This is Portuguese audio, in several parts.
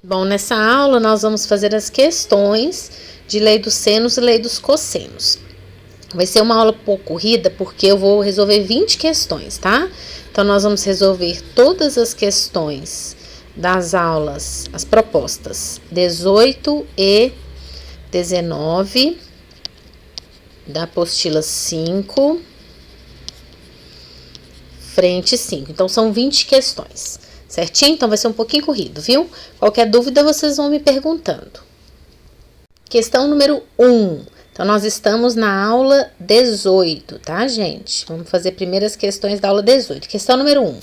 Bom, nessa aula nós vamos fazer as questões de lei dos senos e lei dos cossenos. Vai ser uma aula um pouco corrida porque eu vou resolver 20 questões, tá? Então nós vamos resolver todas as questões das aulas, as propostas 18 e 19 da apostila 5, frente 5. Então são 20 questões. Certinho? Então vai ser um pouquinho corrido, viu? Qualquer dúvida vocês vão me perguntando. Questão número 1. Então nós estamos na aula 18, tá, gente? Vamos fazer primeiro as questões da aula 18. Questão número 1.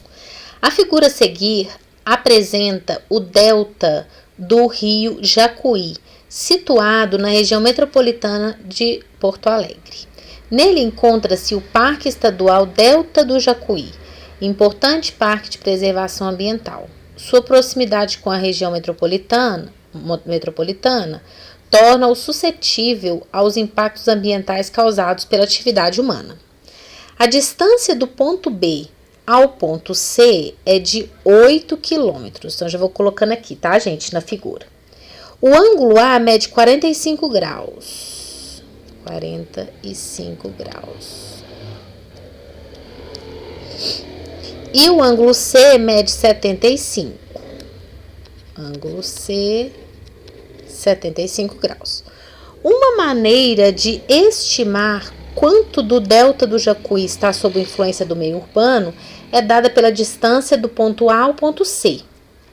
A figura a seguir apresenta o delta do rio Jacuí, situado na região metropolitana de Porto Alegre. Nele encontra-se o Parque Estadual Delta do Jacuí, importante parque de preservação ambiental. Sua proximidade com a região metropolitana torna-o suscetível aos impactos ambientais causados pela atividade humana. A distância do ponto B ao ponto C é de 8 km. Então, já vou colocando aqui, tá, gente, na figura. O ângulo A mede 45 graus. 45 graus. E o ângulo C mede 75. Ângulo C, 75 graus. Uma maneira de estimar quanto do delta do Jacuí está sob influência do meio urbano é dada pela distância do ponto A ao ponto C.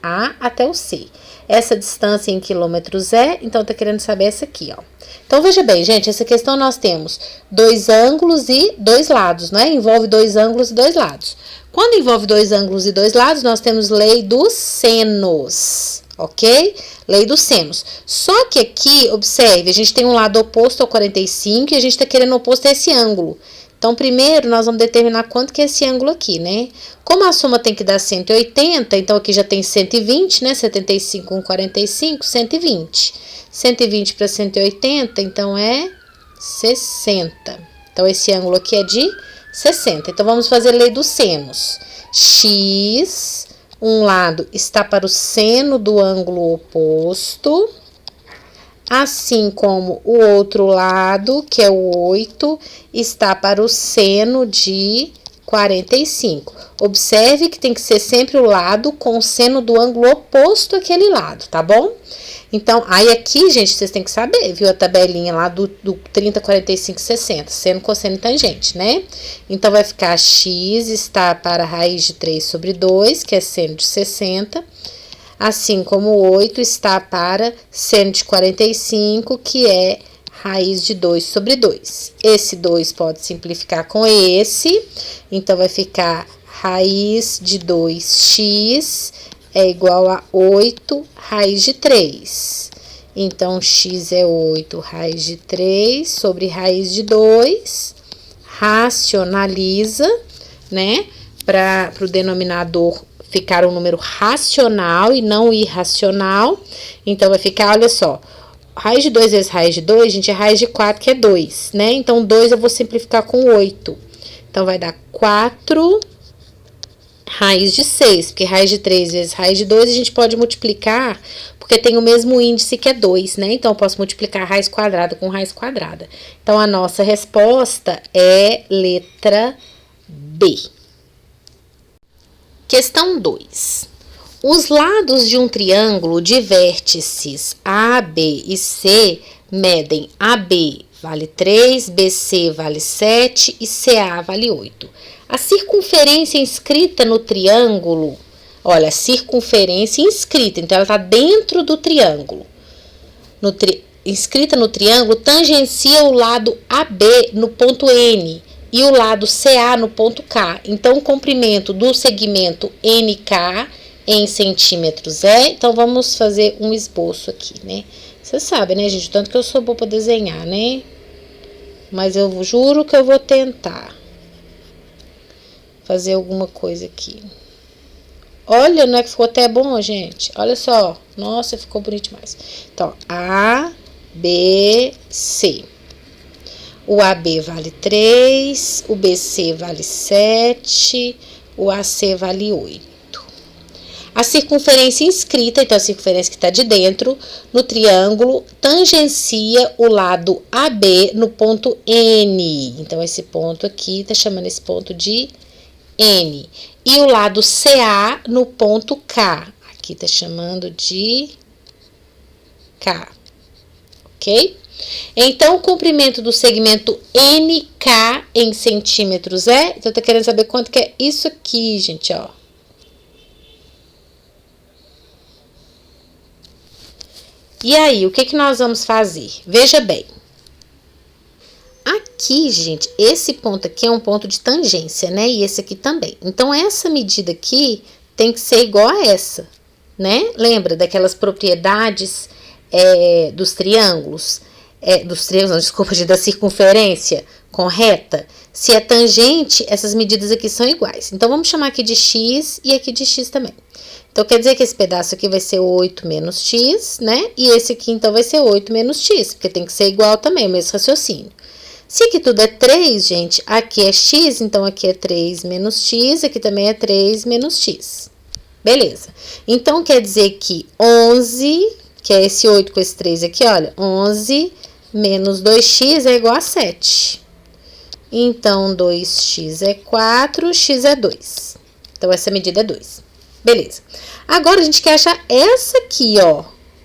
A até o C. Essa distância em quilômetros é, então tá querendo saber essa aqui, ó. Então veja bem, gente, essa questão nós temos dois ângulos e dois lados, né? Envolve dois ângulos e dois lados. Quando envolve dois ângulos e dois lados, nós temos lei dos senos, ok? Lei dos senos. Só que aqui, observe, a gente tem um lado oposto ao 45 e a gente tá querendo oposto a esse ângulo. Então, primeiro, nós vamos determinar quanto que é esse ângulo aqui, né? Como a soma tem que dar 180, então aqui já tem 120, né? 75 com 45, 120. 120 para 180, então é 60. Então, esse ângulo aqui é de 60. Então, vamos fazer a lei dos senos. X, um lado está para o seno do ângulo oposto, assim como o outro lado, que é o 8, está para o seno de 45. Observe que tem que ser sempre o lado com o seno do ângulo oposto àquele lado, tá bom? Então, aí aqui, gente, vocês têm que saber, viu? A tabelinha lá do 30, 45, 60, seno, cosseno e tangente, né? Então, vai ficar x está para a raiz de 3 sobre 2, que é seno de 60, assim como o 8 está para seno de 45, que é raiz de 2 sobre 2. Esse 2 pode simplificar com esse, então vai ficar raiz de 2x é igual a 8 raiz de 3. Então, x é 8 raiz de 3 sobre raiz de 2. Racionaliza, né? Para o denominador ficar um número racional e não irracional. Então, vai ficar, olha só, raiz de 2 vezes raiz de 2, gente, é raiz de 4, que é 2, né? Então, 2 eu vou simplificar com 8. Então, vai dar 4 raiz de 6, porque raiz de 3 vezes raiz de 2 a gente pode multiplicar, porque tem o mesmo índice que é 2, né? Então, eu posso multiplicar raiz quadrada com raiz quadrada. Então, a nossa resposta é letra B. Questão 2. Os lados de um triângulo de vértices A, B e C medem AB vale 3, BC vale 7 e CA vale 8. A circunferência inscrita no triângulo, olha, circunferência inscrita, então ela está dentro do triângulo. Inscrita no triângulo, tangencia o lado AB no ponto N e o lado CA no ponto K. Então, o comprimento do segmento NK em centímetros é. Então, vamos fazer um esboço aqui, né? Vocês sabem, né, gente? Tanto que eu sou boa para desenhar, né? Mas eu juro que eu vou tentar fazer alguma coisa aqui. Olha, não é que ficou até bom, gente? Olha só. Nossa, ficou bonito demais. Então, A, B, C. O AB vale 3, o BC vale 7, o AC vale 8. A circunferência inscrita, então a circunferência que está de dentro, no triângulo, tangencia o lado AB no ponto N. Então, esse ponto aqui, está chamando esse ponto de N. E o lado CA no ponto K. Aqui está chamando de K. Ok? Então, o comprimento do segmento NK em centímetros é... Então, tá querendo saber quanto que é isso aqui, gente, ó. E aí, o que que nós vamos fazer? Veja bem. Aqui, gente, esse ponto aqui é um ponto de tangência, né? E esse aqui também. Então, essa medida aqui tem que ser igual a essa, né? Lembra daquelas propriedades dos triângulos? Dos triângulos, não, desculpa, da circunferência com reta. Se é tangente, essas medidas aqui são iguais. Então, vamos chamar aqui de x e aqui de x também. Então, quer dizer que esse pedaço aqui vai ser 8 menos x, né? E esse aqui, então, vai ser 8 menos x, porque tem que ser igual também, o mesmo raciocínio. Se aqui tudo é 3, gente, aqui é x, então aqui é 3 menos x, aqui também é 3 menos x. Beleza. Então, quer dizer que 11, que é esse 8 com esse 3 aqui, olha, 11 menos 2x é igual a 7. Então, 2x é 4, x é 2. Então, essa medida é 2. Beleza. Agora, a gente quer achar essa aqui, ó.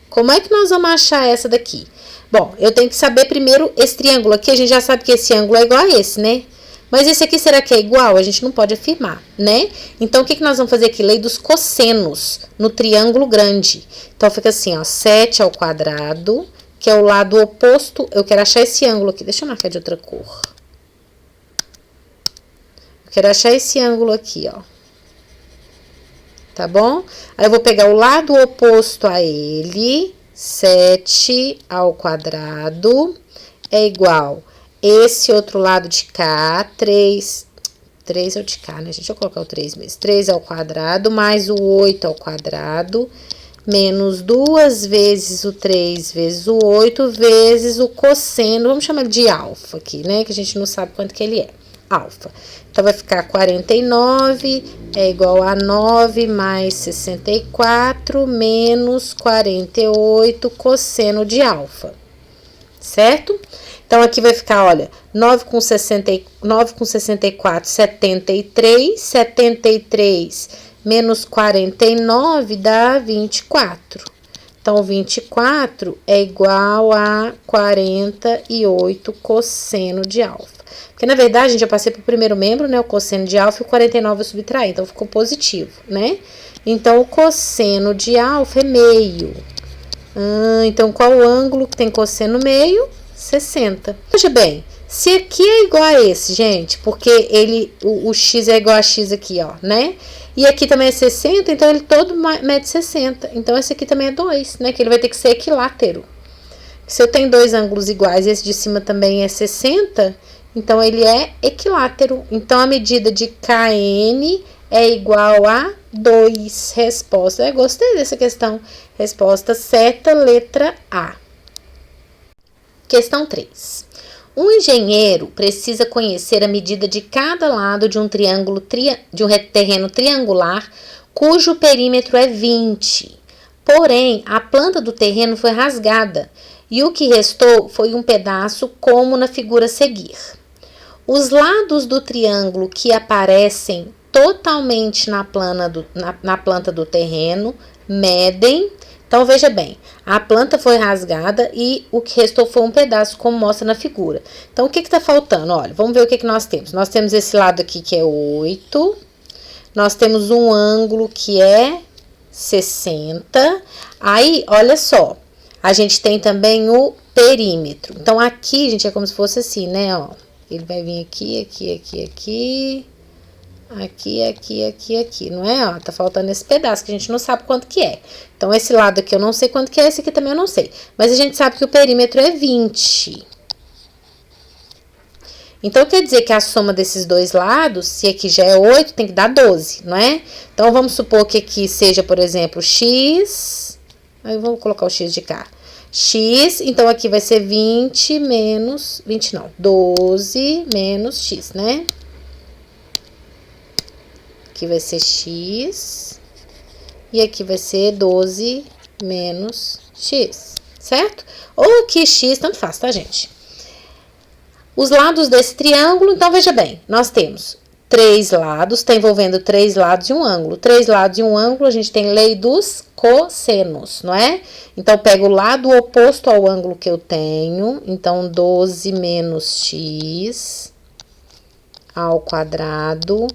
Como é que nós vamos achar essa daqui? Bom, eu tenho que saber primeiro esse triângulo aqui. A gente já sabe que esse ângulo é igual a esse, né? Mas esse aqui, será que é igual? A gente não pode afirmar, né? Então, o que que nós vamos fazer aqui? Lei dos cossenos no triângulo grande. Então, fica assim, ó. 7 ao quadrado, que é o lado oposto. Eu quero achar esse ângulo aqui. Deixa eu marcar de outra cor. Eu quero achar esse ângulo aqui, ó. Tá bom? Aí eu vou pegar o lado oposto a ele, 7 ao quadrado, é igual esse outro lado de cá, 3 é o de cá, né, gente? Deixa eu colocar o 3 mesmo. 3 ao quadrado, mais o 8 ao quadrado, menos 2 vezes o 3 vezes o 8, vezes o cosseno, vamos chamar de alfa aqui, né? Que a gente não sabe quanto que ele é. Alfa. Então, vai ficar 49 é igual a 9 mais 64 menos 48 cosseno de alfa. Certo? Então, aqui vai ficar, olha, 9 com 64, 73. 73 menos 49 dá 24. Então, 24 é igual a 48 cosseno de alfa. Porque, na verdade, a gente já passei para o primeiro membro, né? O cosseno de alfa e o 49 eu subtraí. Então, ficou positivo, né? Então, o cosseno de alfa é meio. Então, qual o ângulo que tem cosseno meio? 60. Veja bem, se aqui é igual a esse, gente, porque o x é igual a x aqui, ó, né? E aqui também é 60, então ele todo mede 60. Então, esse aqui também é 2, né? Que ele vai ter que ser equilátero. Se eu tenho dois ângulos iguais e esse de cima também é 60... Então, ele é equilátero. Então, a medida de KN é igual a 2. Resposta. Eu gostei dessa questão. Resposta certa, letra A. Questão 3. Um engenheiro precisa conhecer a medida de cada lado de um triângulo de um terreno triangular cujo perímetro é 20. Porém, a planta do terreno foi rasgada e o que restou foi um pedaço como na figura a seguir. Os lados do triângulo que aparecem totalmente na planta do terreno medem. Então, veja bem, a planta foi rasgada e o que restou foi um pedaço, como mostra na figura. Então, o que está faltando? Olha, vamos ver o que nós temos. Nós temos esse lado aqui que é 8. Nós temos um ângulo que é 60. Aí, olha só, a gente tem também o perímetro. Então, aqui, gente, é como se fosse assim, né, ó. Ele vai vir aqui, aqui, não é? Ó, tá faltando esse pedaço que a gente não sabe quanto que é. Então, esse lado aqui eu não sei quanto que é, esse aqui também eu não sei. Mas a gente sabe que o perímetro é 20. Então, quer dizer que a soma desses dois lados, se aqui já é 8, tem que dar 12, não é? Então, vamos supor que aqui seja, por exemplo, x. Aí, vamos colocar o x de cá. X, então aqui vai ser 20 menos... 20 não, 12 menos x, né? Aqui vai ser x E aqui vai ser 12 menos x, certo? Ou aqui x, tanto faz, tá, gente? Os lados desse triângulo, então, veja bem, nós temos 3 lados, está envolvendo 3 lados e um ângulo. 3 lados e um ângulo, a gente tem lei dos cossenos, não é? Então, eu pego o lado oposto ao ângulo que eu tenho. Então, 12 menos x ao quadrado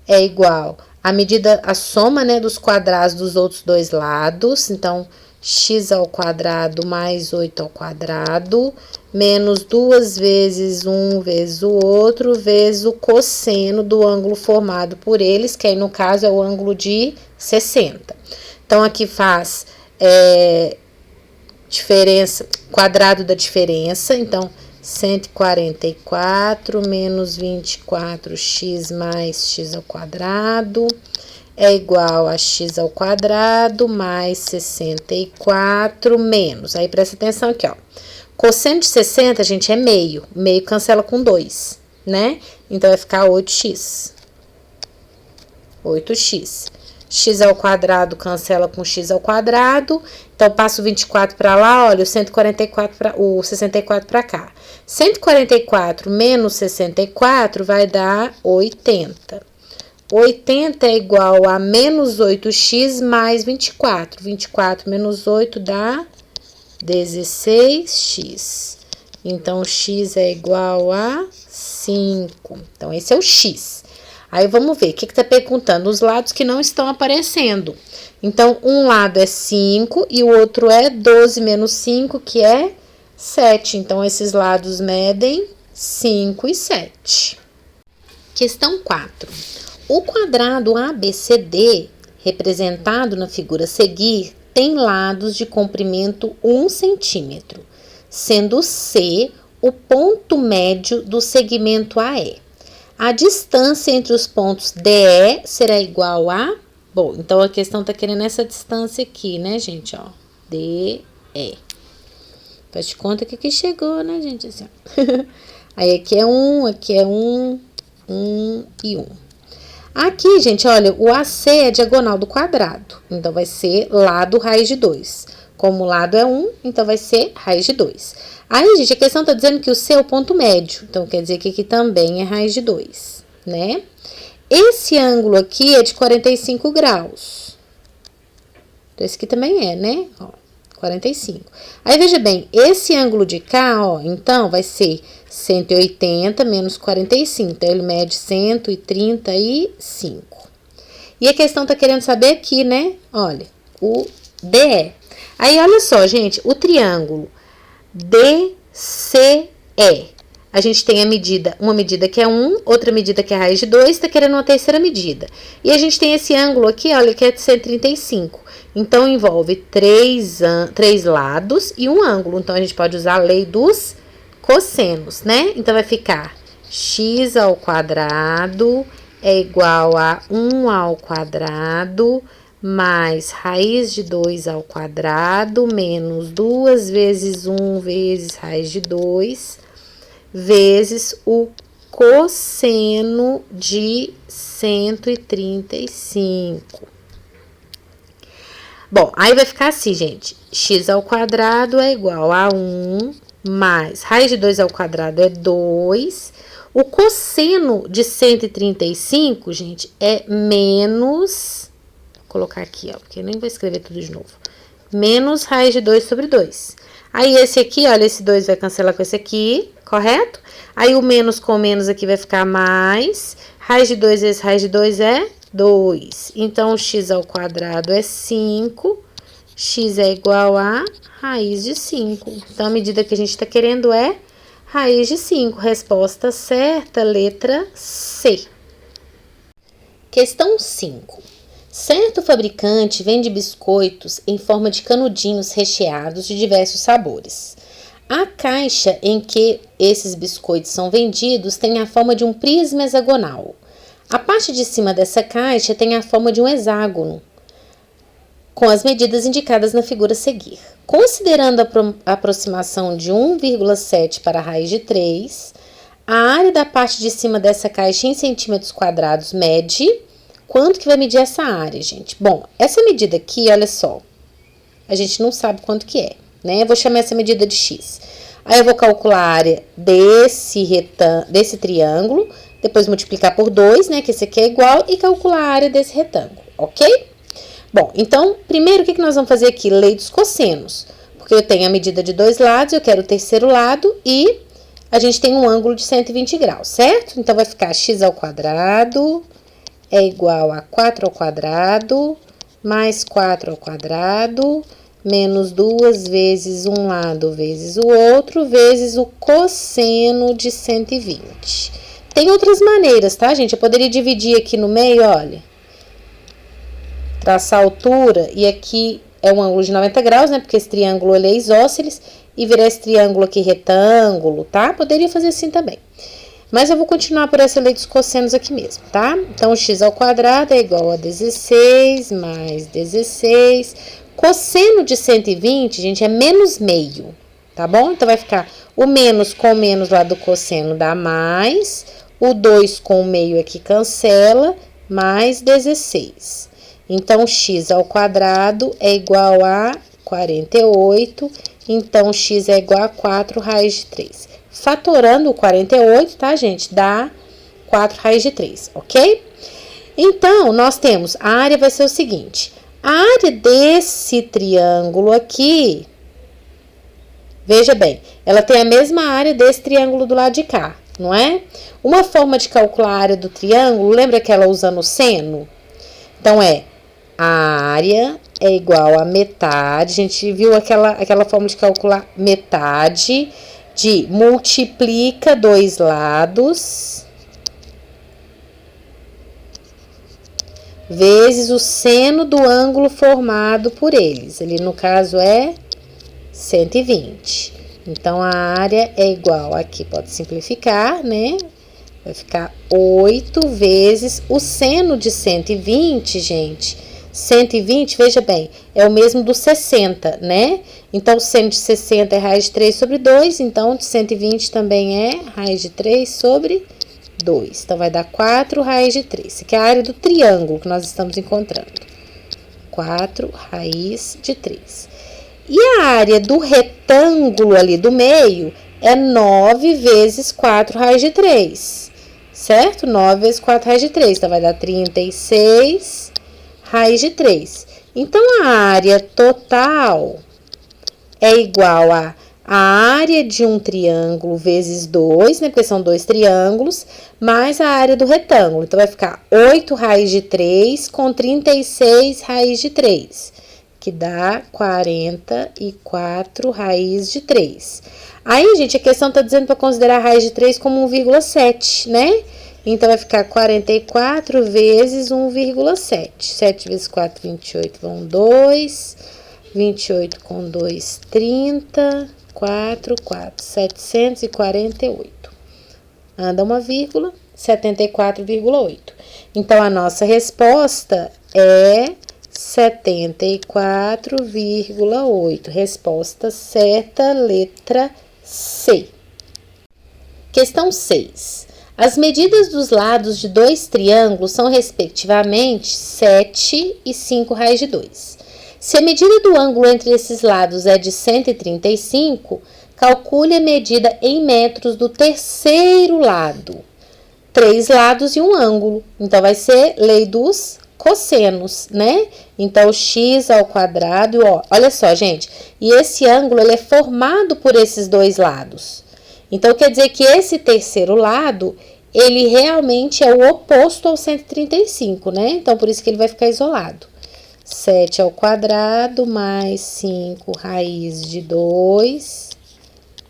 é igual a medida, a soma, né, dos quadrados dos outros dois lados. Então, x ao quadrado mais 8 ao quadrado, menos 2 vezes um vezes o outro, vezes o cosseno do ângulo formado por eles, que aí no caso é o ângulo de 60. Então, aqui faz diferença, quadrado da diferença, então 144 menos 24x mais x ao quadrado é igual a x ao quadrado mais 64 menos. Aí, presta atenção aqui, ó. Cosseno de 60, gente, é meio. Meio cancela com 2, né? Então, vai ficar 8x. 8x. X ao quadrado cancela com x ao quadrado. Então, passo o 24 para lá, olha, o 64 para cá. 144 menos 64 vai dar 80. 80 é igual a menos 8x mais 24. 24 menos 8 dá 16x. Então, x é igual a 5. Então, esse é o x. Aí, vamos ver, o que está perguntando? Os lados que não estão aparecendo. Então, um lado é 5 e o outro é 12 menos 5, que é 7. Então, esses lados medem 5 e 7. Questão 4. O quadrado ABCD, representado na figura a seguir, tem lados de comprimento 1 centímetro, sendo C o ponto médio do segmento AE. A distância entre os pontos DE será igual a... Bom, então a questão tá querendo essa distância aqui, né, gente? Ó, DE. Faz de conta que aqui chegou, né, gente? Assim, ó. Aí aqui é 1, aqui é 1, 1 e 1. Aqui, gente, olha, o AC é diagonal do quadrado. Então, vai ser lado raiz de 2. Como o lado é 1, então vai ser raiz de 2. Aí, gente, a questão tá dizendo que o C é o ponto médio. Então, quer dizer que aqui também é raiz de 2, né? Esse ângulo aqui é de 45 graus. Então, esse aqui também é, né? Ó, 45. Aí, veja bem, esse ângulo de cá, ó, então, vai ser 180 menos 45. Então, ele mede 135. E a questão tá querendo saber aqui, né? Olha, o DE. Aí, olha só, gente, o triângulo DCE. A gente tem a medida, uma medida que é 1, outra medida que é raiz de 2, tá querendo uma terceira medida. E a gente tem esse ângulo aqui, olha, que é de 135. Então, envolve 3 lados e um ângulo. Então, a gente pode usar a lei dos cossenos, né? Então, vai ficar x ao quadrado é igual a 1 ao quadrado mais raiz de 2 ao quadrado menos 2 vezes 1 vezes raiz de 2 vezes o cosseno de 135. Bom, aí vai ficar assim, gente. X ao quadrado é igual a 1 mais raiz de 2 ao quadrado é 2. O cosseno de 135, gente, é menos... Vou colocar aqui, ó, porque eu nem vou escrever tudo de novo. Menos raiz de 2 sobre 2. Aí, esse aqui, olha, esse 2 vai cancelar com esse aqui, correto? Aí, o menos com menos aqui vai ficar mais. Raiz de 2 vezes raiz de 2 é 2. Então, o x ao quadrado é 5. X é igual a raiz de 5. Então, a medida que a gente está querendo é raiz de 5. Resposta certa, letra C. Questão 5. Certo fabricante vende biscoitos em forma de canudinhos recheados de diversos sabores. A caixa em que esses biscoitos são vendidos tem a forma de um prisma hexagonal. A parte de cima dessa caixa tem a forma de um hexágono, com as medidas indicadas na figura a seguir. Considerando a aproximação de 1,7 para a raiz de 3, a área da parte de cima dessa caixa em centímetros quadrados mede quanto que vai medir essa área, gente? Bom, essa medida aqui, olha só, a gente não sabe quanto que é, né? Eu vou chamar essa medida de x. Aí eu vou calcular a área desse triângulo, depois multiplicar por 2, né? Que esse aqui é igual, e calcular a área desse retângulo, ok? Bom, então, primeiro, o que nós vamos fazer aqui? Lei dos cossenos. Porque eu tenho a medida de dois lados, eu quero o terceiro lado e a gente tem um ângulo de 120 graus, certo? Então, vai ficar x ao quadrado é igual a 4 ao quadrado mais 4 ao quadrado menos 2 vezes um lado vezes o outro vezes o cosseno de 120. Tem outras maneiras, tá, gente? Eu poderia dividir aqui no meio, olha. Traçar a altura, e aqui é um ângulo de 90 graus, né? Porque esse triângulo ele é isósceles, e virar esse triângulo aqui retângulo, tá? Poderia fazer assim também. Mas eu vou continuar por essa lei dos cossenos aqui mesmo, tá? Então, x ao quadrado é igual a 16 mais 16. Cosseno de 120, gente, é menos meio, tá bom? Então, vai ficar o menos com o menos lá do cosseno dá mais. O 2 com o meio aqui cancela, mais 16. Então, x ao quadrado é igual a 48. Então, x é igual a 4 raiz de 3. Fatorando o 48, tá, gente? Dá 4 raiz de 3, ok? Então, nós temos, a área vai ser o seguinte. A área desse triângulo aqui, veja bem, ela tem a mesma área desse triângulo do lado de cá, não é? Uma forma de calcular a área do triângulo, lembra que ela usando o seno? Então, a área é igual a metade, a gente viu aquela forma de calcular metade de multiplica dois lados vezes o seno do ângulo formado por eles. Ele, no caso, é 120. Então, a área é igual, aqui pode simplificar, né? Vai ficar 8 vezes o seno de 120, gente. 120, veja bem, é o mesmo do 60, né? Então, o seno de 60 é raiz de 3 sobre 2, então, de 120 também é raiz de 3 sobre 2. Então, vai dar 4 raiz de 3, isso aqui é a área do triângulo que nós estamos encontrando. 4 raiz de 3. E a área do retângulo ali do meio é 9 vezes 4 raiz de 3, certo? 9 vezes 4 raiz de 3, então vai dar 36 raiz de 3. Então, a área total é igual a área de um triângulo vezes 2, né? Porque são dois triângulos, mais a área do retângulo. Então, vai ficar 8 raiz de 3 com 36 raiz de 3, que dá 44 raiz de 3. Aí, gente, a questão está dizendo para considerar a raiz de 3 como 1,7, né? Então, vai ficar 44 vezes 1,7. 7 vezes 4, 28, vão 2. 28 com 2, 30. 4, 748. Anda uma vírgula, 74,8. Então, a nossa resposta é 74,8. Resposta certa, letra C. Questão 6. As medidas dos lados de dois triângulos são, respectivamente, 7 e 5 raiz de 2. Se a medida do ângulo entre esses lados é de 135, calcule a medida em metros do terceiro lado. 3 lados e um ângulo. Então, vai ser lei dos cossenos, né? Então, x ao quadrado, ó, olha só, gente. E esse ângulo, ele é formado por esses dois lados. Então, quer dizer que esse terceiro lado, ele realmente é o oposto ao 135, né? Então, por isso que ele vai ficar isolado. 7 ao quadrado mais 5 raiz de 2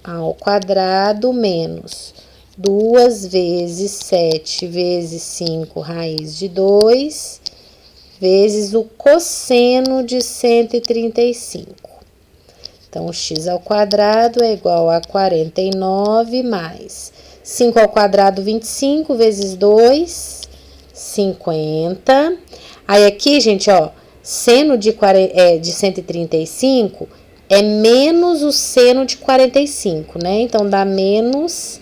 ao quadrado menos 2 vezes 7 vezes 5 raiz de 2 vezes o cosseno de 135. Então, x ao quadrado é igual a 49 mais 5 ao quadrado, 25 vezes 2, 50. Aí, aqui, gente, ó, seno de 135 é menos o seno de 45, né? Então, dá menos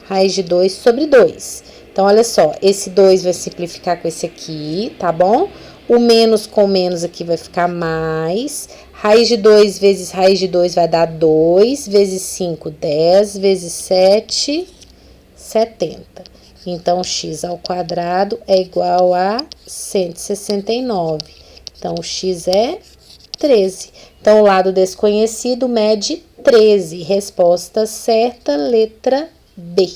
raiz de 2 sobre 2. Então, olha só, esse 2 vai simplificar com esse aqui, tá bom? O menos com menos aqui vai ficar mais. Raiz de 2 vezes raiz de 2 vai dar 2, vezes 5, 10, vezes 7, 70. Então, x ao quadrado é igual a 169. Então, o x é 13. Então, o lado desconhecido mede 13. Resposta certa, letra B.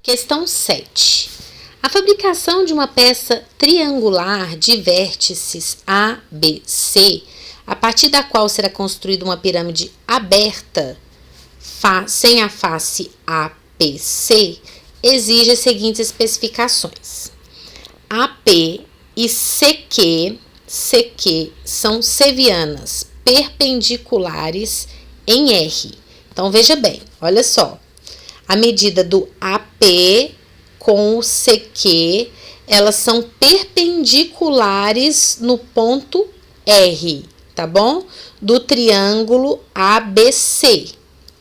Questão 7. A fabricação de uma peça triangular de vértices A, B, C, a partir da qual será construída uma pirâmide aberta sem a face APC, exige as seguintes especificações. AP e CQ são sevianas perpendiculares em R. Então, veja bem, olha só. A medida do AP com o CQ, elas são perpendiculares no ponto R, tá bom? Do triângulo ABC.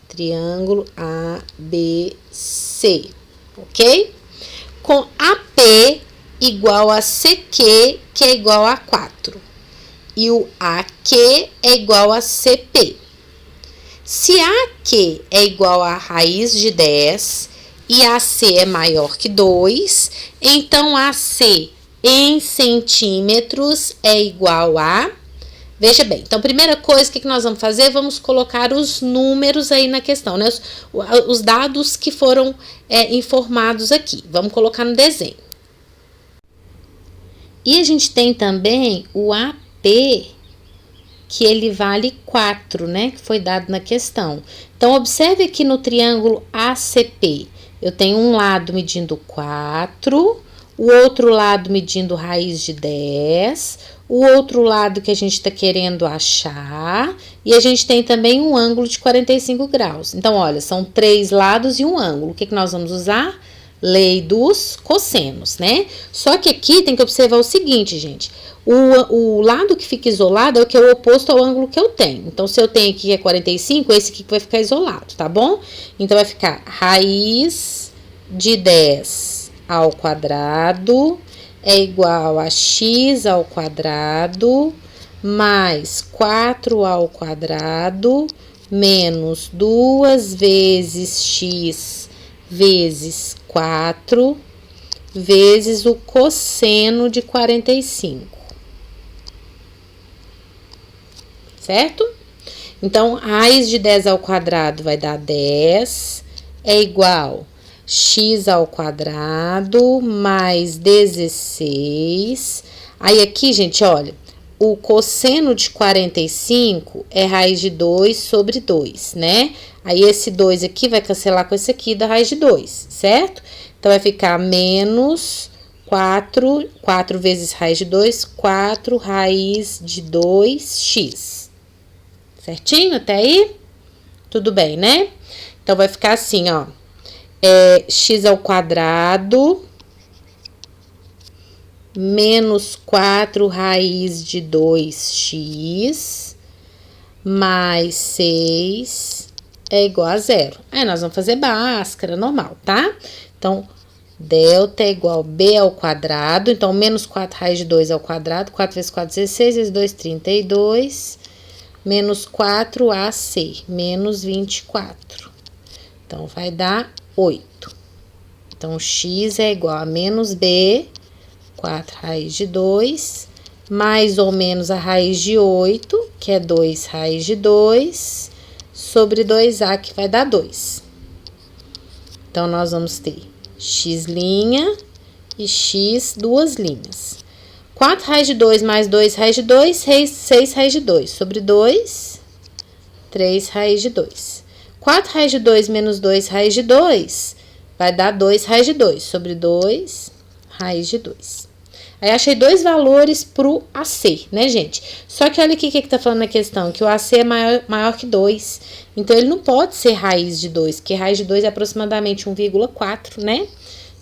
Triângulo ABC, ok? Com AP igual a CQ, que é igual a 4. E o AQ é igual a CP. Se AQ é igual a raiz de 10 e AC é maior que 2, então AC em centímetros é igual a... Veja bem, então, primeira coisa, o que nós vamos fazer? Vamos colocar os números aí na questão, né? Os dados que foram informados aqui. Vamos colocar no desenho. E a gente tem também o AP, que ele vale 4, né? Que foi dado na questão. Então, observe aqui no triângulo ACP. Eu tenho um lado medindo 4, o outro lado medindo raiz de 10, o outro lado que a gente está querendo achar, e a gente tem também um ângulo de 45 graus. Então, olha, são 3 lados e um ângulo. O que nós vamos usar? Lei dos cossenos, né? Só que aqui tem que observar o seguinte, gente. O lado que fica isolado é o que é o oposto ao ângulo que eu tenho. Então, se eu tenho aqui que é 45, esse aqui vai ficar isolado, tá bom? Então, vai ficar raiz de 10 ao quadrado é igual a x ao quadrado mais 4 ao quadrado menos 2 vezes x vezes 4 vezes o cosseno de 45. Certo? Então, raiz de 10 ao quadrado vai dar 10, é igual x ao quadrado mais 16. Aí, aqui, gente, olha, o cosseno de 45 é raiz de 2 sobre 2, né? Aí, esse 2 aqui vai cancelar com esse aqui da raiz de 2, certo? Então, vai ficar menos 4 vezes raiz de 2, 4 raiz de 2x. Certinho até aí? Tudo bem, né? Então, vai ficar assim, ó. X ao quadrado menos 4 raiz de 2x mais 6 é igual a 0. Aí, nós vamos fazer Bhaskara normal, tá? Então, delta é igual a b ao quadrado. Então, menos 4 raiz de 2 ao quadrado. 4 vezes 4, 16, vezes 2, 32. Menos 4ac, menos 24. Então, vai dar 8. Então, x é igual a menos b, 4 raiz de 2, mais ou menos a raiz de 8, que é 2 raiz de 2, sobre 2a, que vai dar 2. Então, nós vamos ter x' e x duas linhas. 4 raiz de 2 mais 2 raiz de 2, 6 raiz de 2, sobre 2, 3 raiz de 2. 4 raiz de 2 menos 2 raiz de 2 vai dar 2 raiz de 2, sobre 2 raiz de 2. Aí, achei dois valores pro AC, né, gente? Só que olha aqui o que tá falando na questão, que o AC é maior que 2. Então, ele não pode ser raiz de 2, porque raiz de 2 é aproximadamente 1,4, né?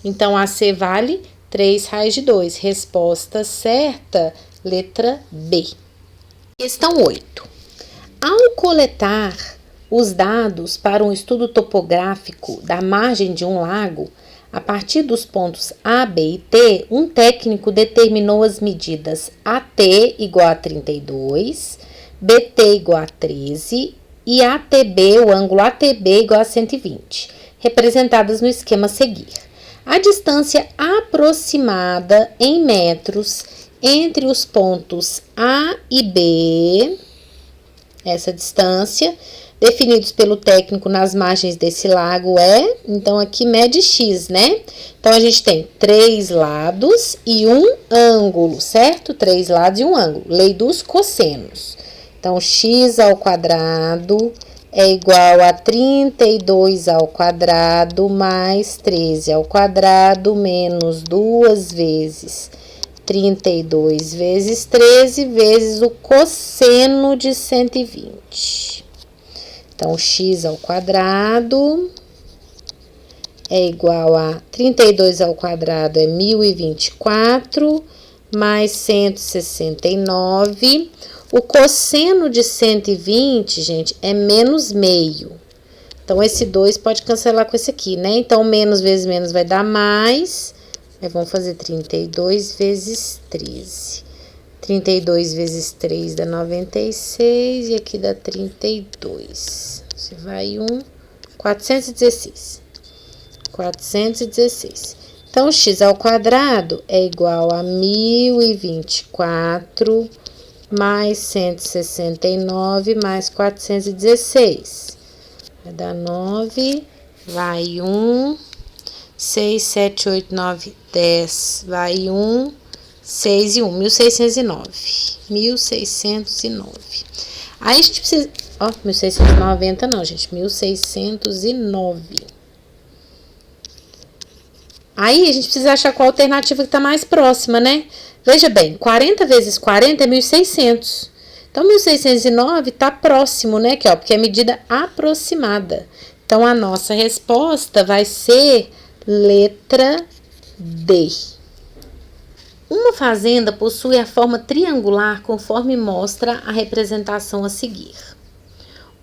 Então, AC vale 3 raiz de 2. Resposta certa, letra B. Questão 8. Ao coletar os dados para um estudo topográfico da margem de um lago, A partir dos pontos A, B e T, um técnico determinou as medidas AT igual a 32, BT igual a 13 e ATB, o ângulo ATB igual a 120, representadas no esquema a seguir. A distância aproximada em metros entre os pontos A e B, essa distância, definidos pelo técnico nas margens desse lago então aqui mede x, né? Então, a gente tem 3 lados e um ângulo, certo? 3 lados e um ângulo, lei dos cossenos. Então, x ao quadrado é igual a 32 ao quadrado mais 13 ao quadrado menos 2 vezes 32 vezes 13 vezes o cosseno de 120. Então, x ao quadrado é igual a 32 ao quadrado é 1024 mais 169. O cosseno de 120, gente, é menos meio. Então, esse 2 pode cancelar com esse aqui, né? Então, menos vezes menos vai dar mais. Aí, vamos fazer 32 vezes 13. 32 vezes 3 dá 96 e aqui dá 32. Você vai 416. 416. Então, x ao quadrado é igual a 1024 mais 169 mais 416. Vai dar 9, vai 6, 7, 8, 9, 10, vai 6 e 1609. 1609. Aí a gente precisa... 1690 não, gente. 1609. Aí a gente precisa achar qual alternativa que está mais próxima, né? Veja bem, 40 vezes 40 é 1600. Então, 1609 está próximo, né? Aqui, porque é medida aproximada. Então, a nossa resposta vai ser letra D. Uma fazenda possui a forma triangular conforme mostra a representação a seguir.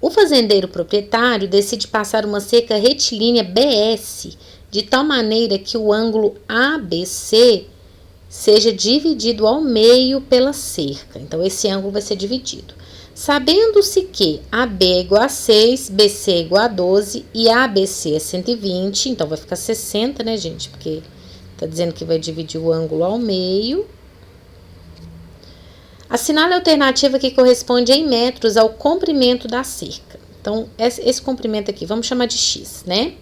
O fazendeiro proprietário decide passar uma cerca retilínea BS de tal maneira que o ângulo ABC seja dividido ao meio pela cerca. Então, esse ângulo vai ser dividido. Sabendo-se que AB é igual a 6, BC é igual a 12 e ABC é 120, então vai ficar 60, né, gente? Porque tá dizendo que vai dividir o ângulo ao meio. Assinale a alternativa que corresponde em metros ao comprimento da cerca. Então, esse comprimento aqui, vamos chamar de x, né?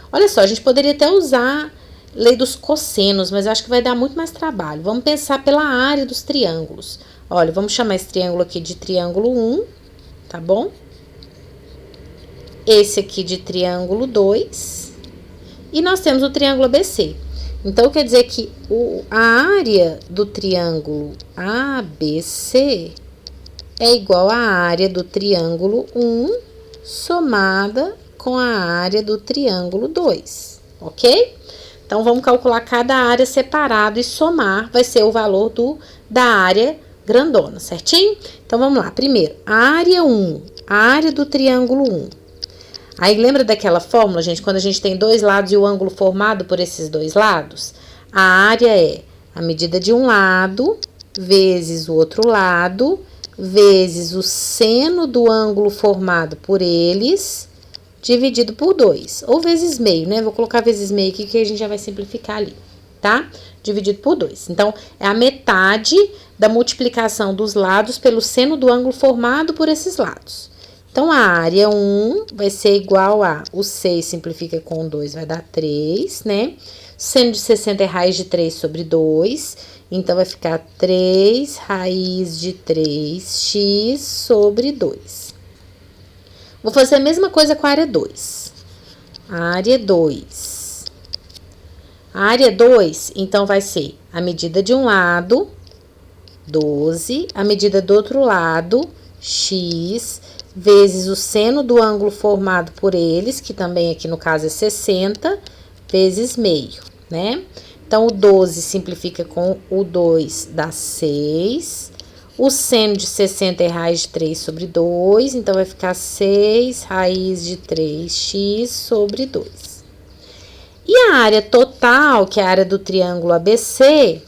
Olha só, a gente poderia até usar lei dos cossenos, mas eu acho que vai dar muito mais trabalho. Vamos pensar pela área dos triângulos. Olha, vamos chamar esse triângulo aqui de triângulo 1, tá bom? Esse aqui de triângulo 2. E nós temos o triângulo ABC. Então, quer dizer que a área do triângulo ABC é igual à área do triângulo 1 somada com a área do triângulo 2, ok? Então, vamos calcular cada área separado e somar, vai ser o valor da área grandona, certinho? Então, vamos lá. Primeiro, a área 1, a área do triângulo 1. Aí, lembra daquela fórmula, gente? Quando a gente tem dois lados e o ângulo formado por esses dois lados, a área é a medida de um lado vezes o outro lado, vezes o seno do ângulo formado por eles, dividido por 2, ou vezes meio, né? Vou colocar vezes meio aqui que a gente já vai simplificar ali, tá? Dividido por 2. Então, é a metade da multiplicação dos lados pelo seno do ângulo formado por esses lados. Então, a área 1 vai ser igual a... O 6 simplifica com 2, vai dar 3, né? Seno de 60 é raiz de 3 sobre 2. Então, vai ficar 3 raiz de 3x sobre 2. Vou fazer a mesma coisa com a área 2. Área 2. A área 2, então, vai ser a medida de um lado, 12, a medida do outro lado, x, vezes o seno do ângulo formado por eles, que também aqui no caso é 60, vezes meio, né? Então, o 12 simplifica com o 2, dá 6. O seno de 60 é raiz de 3 sobre 2, então vai ficar 6 raiz de 3x sobre 2. E a área total, que é a área do triângulo ABC,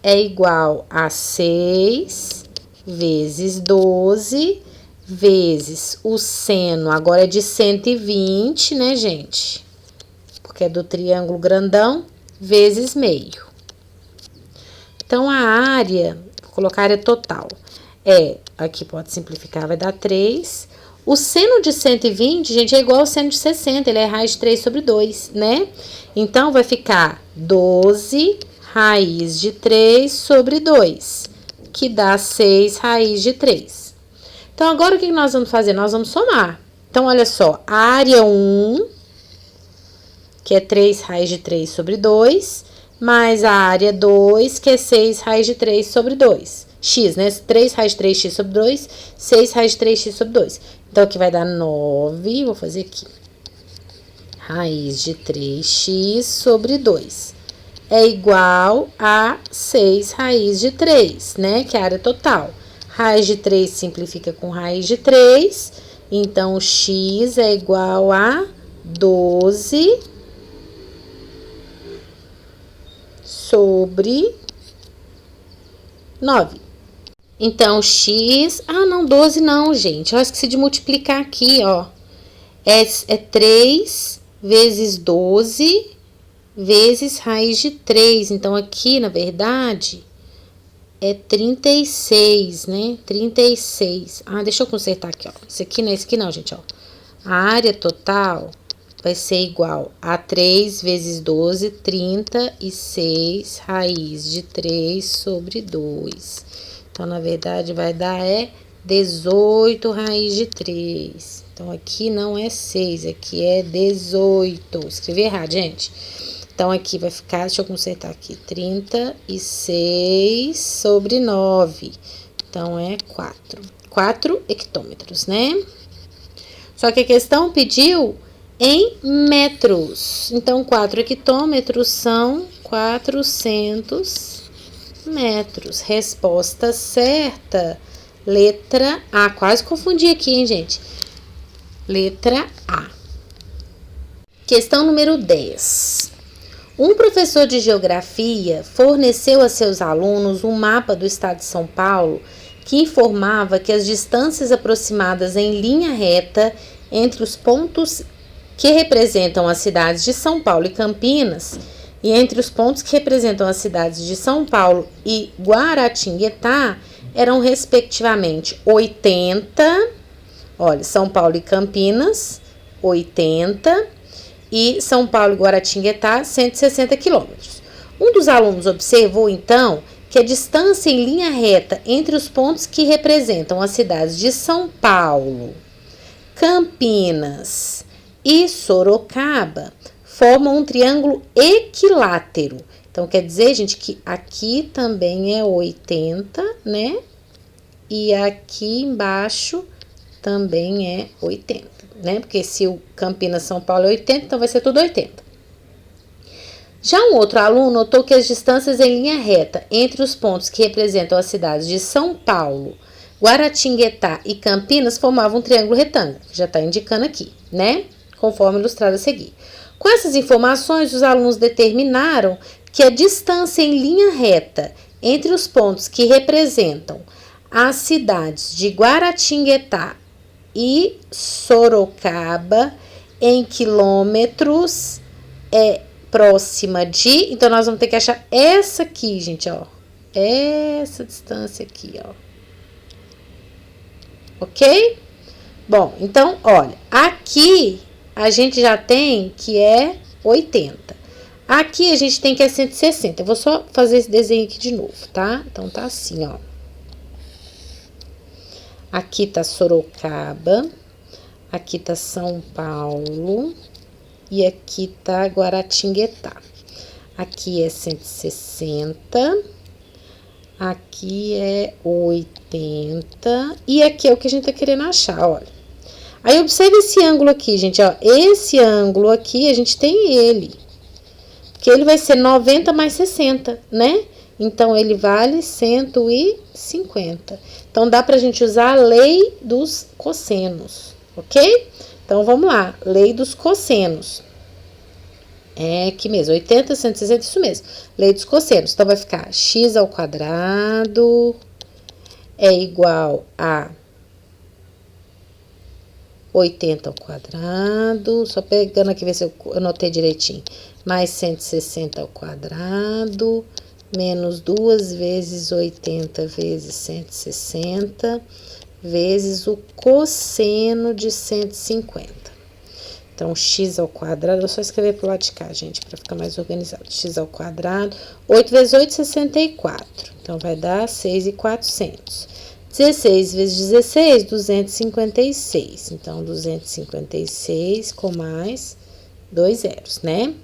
é igual a 6 vezes 12 vezes o seno, agora é de 120, né, gente? Porque é do triângulo grandão, vezes meio. Então, a área, vou colocar a área total, aqui pode simplificar, vai dar 3. O seno de 120, gente, é igual ao seno de 60, ele é raiz de 3 sobre 2, né? Então, vai ficar 12 raiz de 3 sobre 2, que dá 6 raiz de 3. Então, agora o que nós vamos fazer? Nós vamos somar. Então, olha só, a área 1, que é 3 raiz de 3 sobre 2, mais a área 2, que é 6 raiz de 3 sobre 2. X, né? 3 raiz de 3x sobre 2, 6 raiz de 3x sobre 2. Então, aqui vai dar 9, vou fazer aqui. Raiz de 3x sobre 2 é igual a 6 raiz de 3, né? Que é a área total. Raiz de 3 simplifica com raiz de 3, então x é igual a 12 sobre 9. Então, x... Ah, não, 12 não, gente. Eu esqueci de multiplicar aqui, ó. É 3 vezes 12 vezes raiz de 3. Então, aqui, na verdade, é 36, né? 36. Ah, deixa eu consertar aqui, ó. Isso aqui não é isso aqui não, gente, ó. A área total vai ser igual a 3 vezes 12, 36 raiz de 3 sobre 2. Então, na verdade, vai dar 18 raiz de 3. Então, aqui não é 6, aqui é 18. Escrevi errado, gente. Então, aqui vai ficar, deixa eu consertar aqui, 36 sobre 9. Então, é 4 hectômetros, né? Só que a questão pediu em metros. Então, 4 hectômetros são 400 metros. Resposta certa. Letra A. Quase confundi aqui, hein, gente? Letra A. Questão número 10. Um professor de geografia forneceu a seus alunos um mapa do estado de São Paulo que informava que as distâncias aproximadas em linha reta entre os pontos que representam as cidades de São Paulo e Campinas e entre os pontos que representam as cidades de São Paulo e Guaratinguetá eram respectivamente 80, olha, São Paulo e Campinas, 80, e São Paulo e Guaratinguetá, 160 quilômetros. Um dos alunos observou, então, que a distância em linha reta entre os pontos que representam as cidades de São Paulo, Campinas e Sorocaba formam um triângulo equilátero. Então, quer dizer, gente, que aqui também é 80, né? E aqui embaixo também é 80, né? Porque se o Campinas São Paulo é 80, então vai ser tudo 80. Já um outro aluno notou que as distâncias em linha reta entre os pontos que representam as cidades de São Paulo, Guaratinguetá e Campinas formavam um triângulo retângulo, que já está indicando aqui, né? Conforme ilustrado a seguir. Com essas informações, os alunos determinaram que a distância em linha reta entre os pontos que representam as cidades de Guaratinguetá e Sorocaba em quilômetros é próxima de... Então, nós vamos ter que achar essa aqui, gente, ó. Essa distância aqui, ó. Ok? Bom, então, olha. Aqui, a gente já tem que é 80. Aqui, a gente tem que é 160. Eu vou só fazer esse desenho aqui de novo, tá? Então, tá assim, ó. Aqui tá Sorocaba. Aqui tá São Paulo. E aqui tá Guaratinguetá. Aqui é 160. Aqui é 80. E aqui é o que a gente tá querendo achar, olha. Aí, observe esse ângulo aqui, gente, ó. Esse ângulo aqui, a gente tem ele. Que ele vai ser 90 mais 60, né? Então, ele vale 150. Então, dá pra gente usar a lei dos cossenos, ok? Então, vamos lá. Lei dos cossenos. É aqui mesmo, 80, 160, isso mesmo. Lei dos cossenos. Então, vai ficar x ao quadrado é igual a 80 ao quadrado, só pegando aqui, ver se eu anotei direitinho, mais 160 ao quadrado, menos 2 vezes 80 vezes 160, vezes o cosseno de 150. Então, x ao quadrado, vou só escrever pro lado de cá, gente, para ficar mais organizado. X ao quadrado, 8 vezes 8, 64. Então, vai dar 6.400. 16 vezes 16, 256. Então, 256 com mais 2 zeros, né?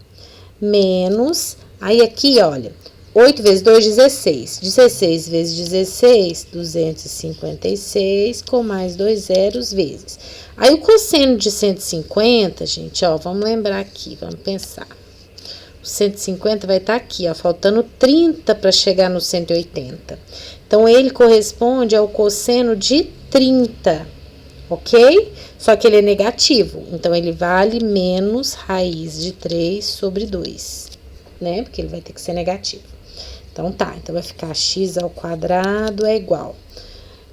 Menos, aí aqui, olha, 8 vezes 2, 16. 16 vezes 16, 256 com mais 2 zeros vezes. Aí, o cosseno de 150, gente, ó, vamos lembrar aqui, vamos pensar. O 150 vai estar aqui, ó, faltando 30 para chegar no 180. Então, ele corresponde ao cosseno de 30, ok? Só que ele é negativo, então ele vale menos raiz de 3 sobre 2, né? Porque ele vai ter que ser negativo. Então, tá, então vai ficar x ao quadrado é igual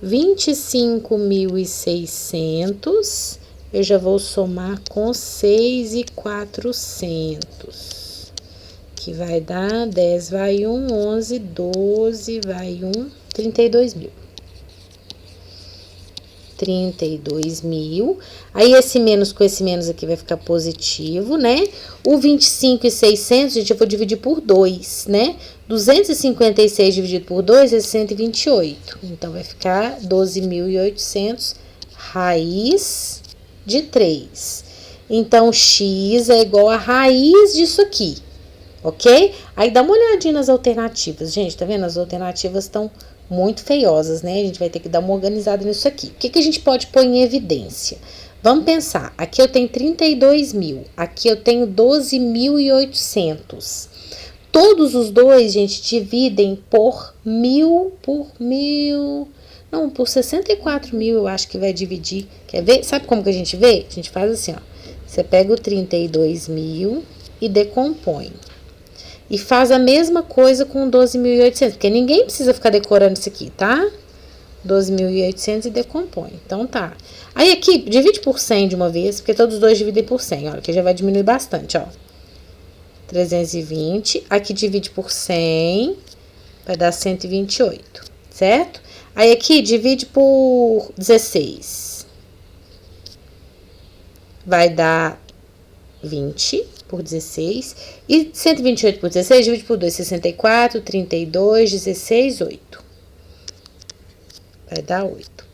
25.600, eu já vou somar com 6.400, que vai dar 10 vai 1, 11, 12 vai 1, 32.000. 32.000. Aí, esse menos com esse menos aqui vai ficar positivo, né? O 25.600, gente, eu vou dividir por 2, né? 256 dividido por 2 é 128. Então, vai ficar 12.800 raiz de 3. Então, x é igual a raiz disso aqui, ok? Aí, dá uma olhadinha nas alternativas. Gente, tá vendo? As alternativas estão muito feiosas, né? A gente vai ter que dar uma organizada nisso aqui. O que que a gente pode pôr em evidência? Vamos pensar. Aqui eu tenho 32.000. Aqui eu tenho 12.800. Todos os dois, gente, dividem por 1.000 por 1.000. Não, por 64.000 eu acho que vai dividir. Quer ver? Sabe como que a gente vê? A gente faz assim, ó. Você pega o 32.000 e decompõe. E faz a mesma coisa com 12.800, porque ninguém precisa ficar decorando isso aqui, tá? 12.800 e decompõe. Então, tá. Aí, aqui, divide por 100 de uma vez, porque todos os dois dividem por 100, olha, que já vai diminuir bastante, ó. 320, aqui divide por 100, vai dar 128, certo? Aí, aqui, divide por 16. Vai dar 20 por 16. E 128 por 16, divide por 2, 64, 32, 16, 8. Vai dar 8.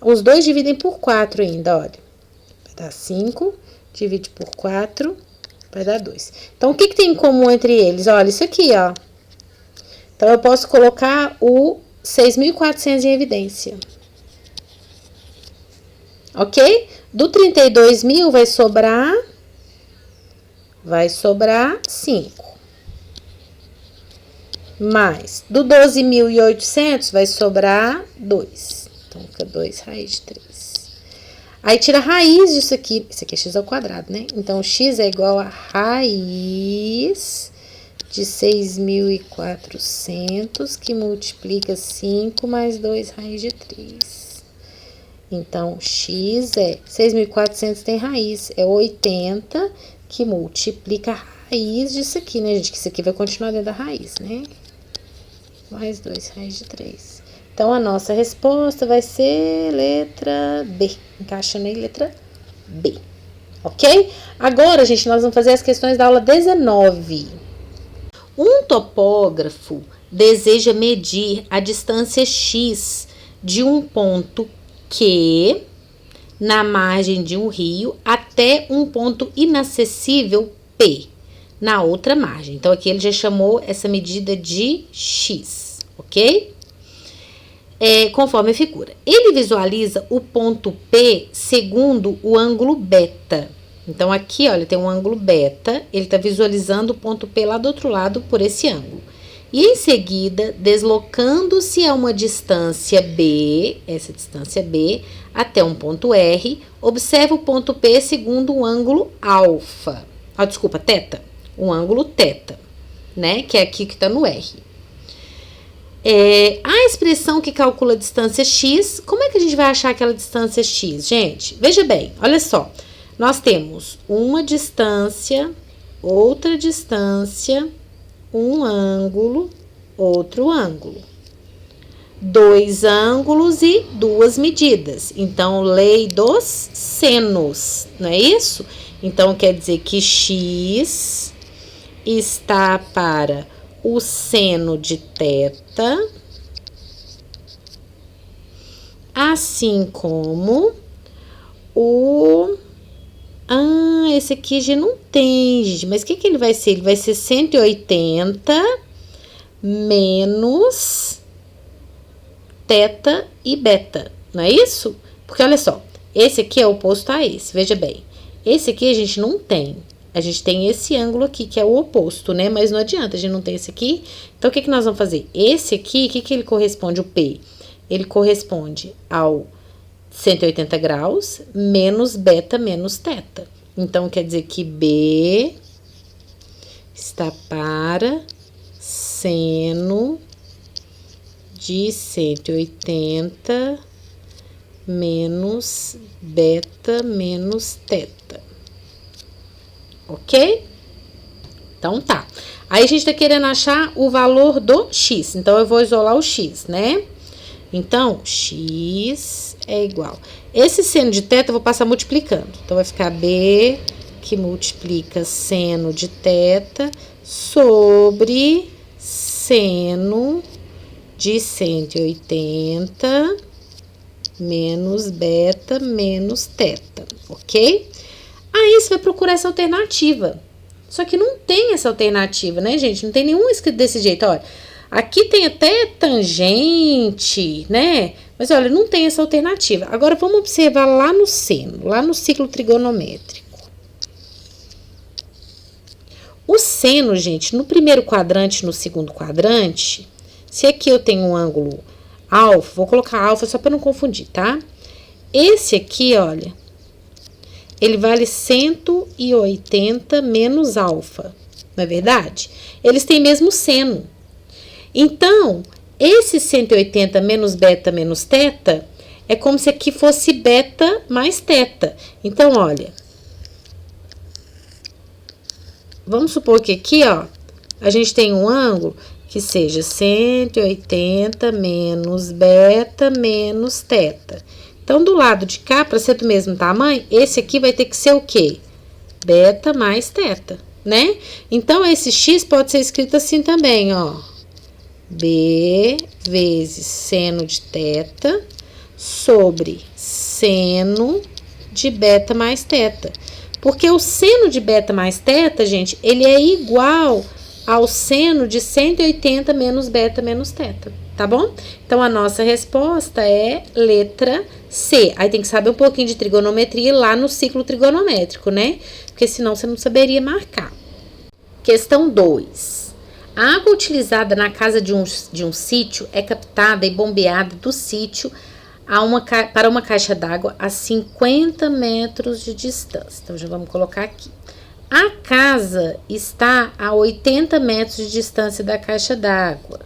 Os dois dividem por 4 ainda, olha. Vai dar 5, divide por 4, vai dar 2. Então, o que que tem em comum entre eles? Olha, isso aqui, ó. Então, eu posso colocar o 6.400 em evidência. Ok? Do 32.000 vai sobrar 5. Mais, do 12.800 vai sobrar 2. Então, fica 2 raiz de 3. Aí, tira a raiz disso aqui. Isso aqui é x ao quadrado, né? Então, x é igual a raiz de 6.400, que multiplica 5 mais 2 raiz de 3. Então, x é 6.400 tem raiz, é 80, que multiplica a raiz disso aqui, né, gente? Que isso aqui vai continuar dentro da raiz, né? Mais 2 raiz de 3. Então, a nossa resposta vai ser letra B. Encaixando aí, letra B. Ok? Agora, gente, nós vamos fazer as questões da aula 19. Um topógrafo deseja medir a distância x de um ponto Q na margem de um rio até um ponto inacessível P na outra margem. Então, aqui ele já chamou essa medida de x, ok? Conforme a figura. Ele visualiza o ponto P segundo o ângulo beta. Então, aqui, olha, tem um ângulo beta, ele está visualizando o ponto P lá do outro lado por esse ângulo. E em seguida, deslocando-se a uma distância B, essa distância B, até um ponto R, observa o ponto P segundo um ângulo alfa. Desculpa, teta. Um ângulo teta, né? Que é aqui que está no R. A expressão que calcula a distância x, como é que a gente vai achar aquela distância x? Gente, veja bem, olha só. Nós temos uma distância, outra distância, um ângulo, outro ângulo. Dois ângulos e duas medidas. Então, lei dos senos, não é isso? Então, quer dizer que x está para o seno de θ, assim como o... esse aqui já não tem, gente. Mas o que ele vai ser? Ele vai ser 180 menos θ e beta, não é isso? Porque olha só, esse aqui é oposto a esse, veja bem. Esse aqui a gente não tem. A gente tem esse ângulo aqui, que é o oposto, né? Mas não adianta, a gente não tem esse aqui. Então, o que nós vamos fazer? Esse aqui, o que ele corresponde, o P? Ele corresponde ao 180 graus menos beta menos θ. Então, quer dizer que B está para seno de 180 menos beta menos θ. Ok? Então, tá. Aí, a gente tá querendo achar o valor do x. Então, eu vou isolar o x, né? Então, x é igual. Esse seno de θ eu vou passar multiplicando. Então, vai ficar B, que multiplica seno de θ, sobre seno de 180 menos beta menos θ, ok? Aí, você vai procurar essa alternativa. Só que não tem essa alternativa, né, gente? Não tem nenhum escrito desse jeito, olha. Aqui tem até tangente, né? Mas, olha, não tem essa alternativa. Agora, vamos observar lá no seno, lá no ciclo trigonométrico. O seno, gente, no primeiro quadrante e no segundo quadrante, se aqui eu tenho um ângulo alfa, vou colocar alfa só para não confundir, tá? Esse aqui, olha, ele vale 180 menos alfa, não é verdade? Eles têm mesmo seno. Então, esse 180 menos beta menos θ é como se aqui fosse beta mais θ. Então, olha, vamos supor que aqui, ó, a gente tem um ângulo que seja 180 menos beta menos θ. Então, do lado de cá, para ser do mesmo tamanho, esse aqui vai ter que ser o quê? Beta mais θ, né? Então, esse x pode ser escrito assim também, ó. B vezes seno de θ sobre seno de beta mais θ. Porque o seno de beta mais θ, gente, ele é igual ao seno de 180 menos beta menos θ, tá bom? Então, a nossa resposta é letra C. Aí tem que saber um pouquinho de trigonometria lá no ciclo trigonométrico, né? Porque senão você não saberia marcar. Questão 2. A água utilizada na casa de um sítio é captada e bombeada do sítio para uma caixa d'água a 50 metros de distância. Então, já vamos colocar aqui. A casa está a 80 metros de distância da caixa d'água.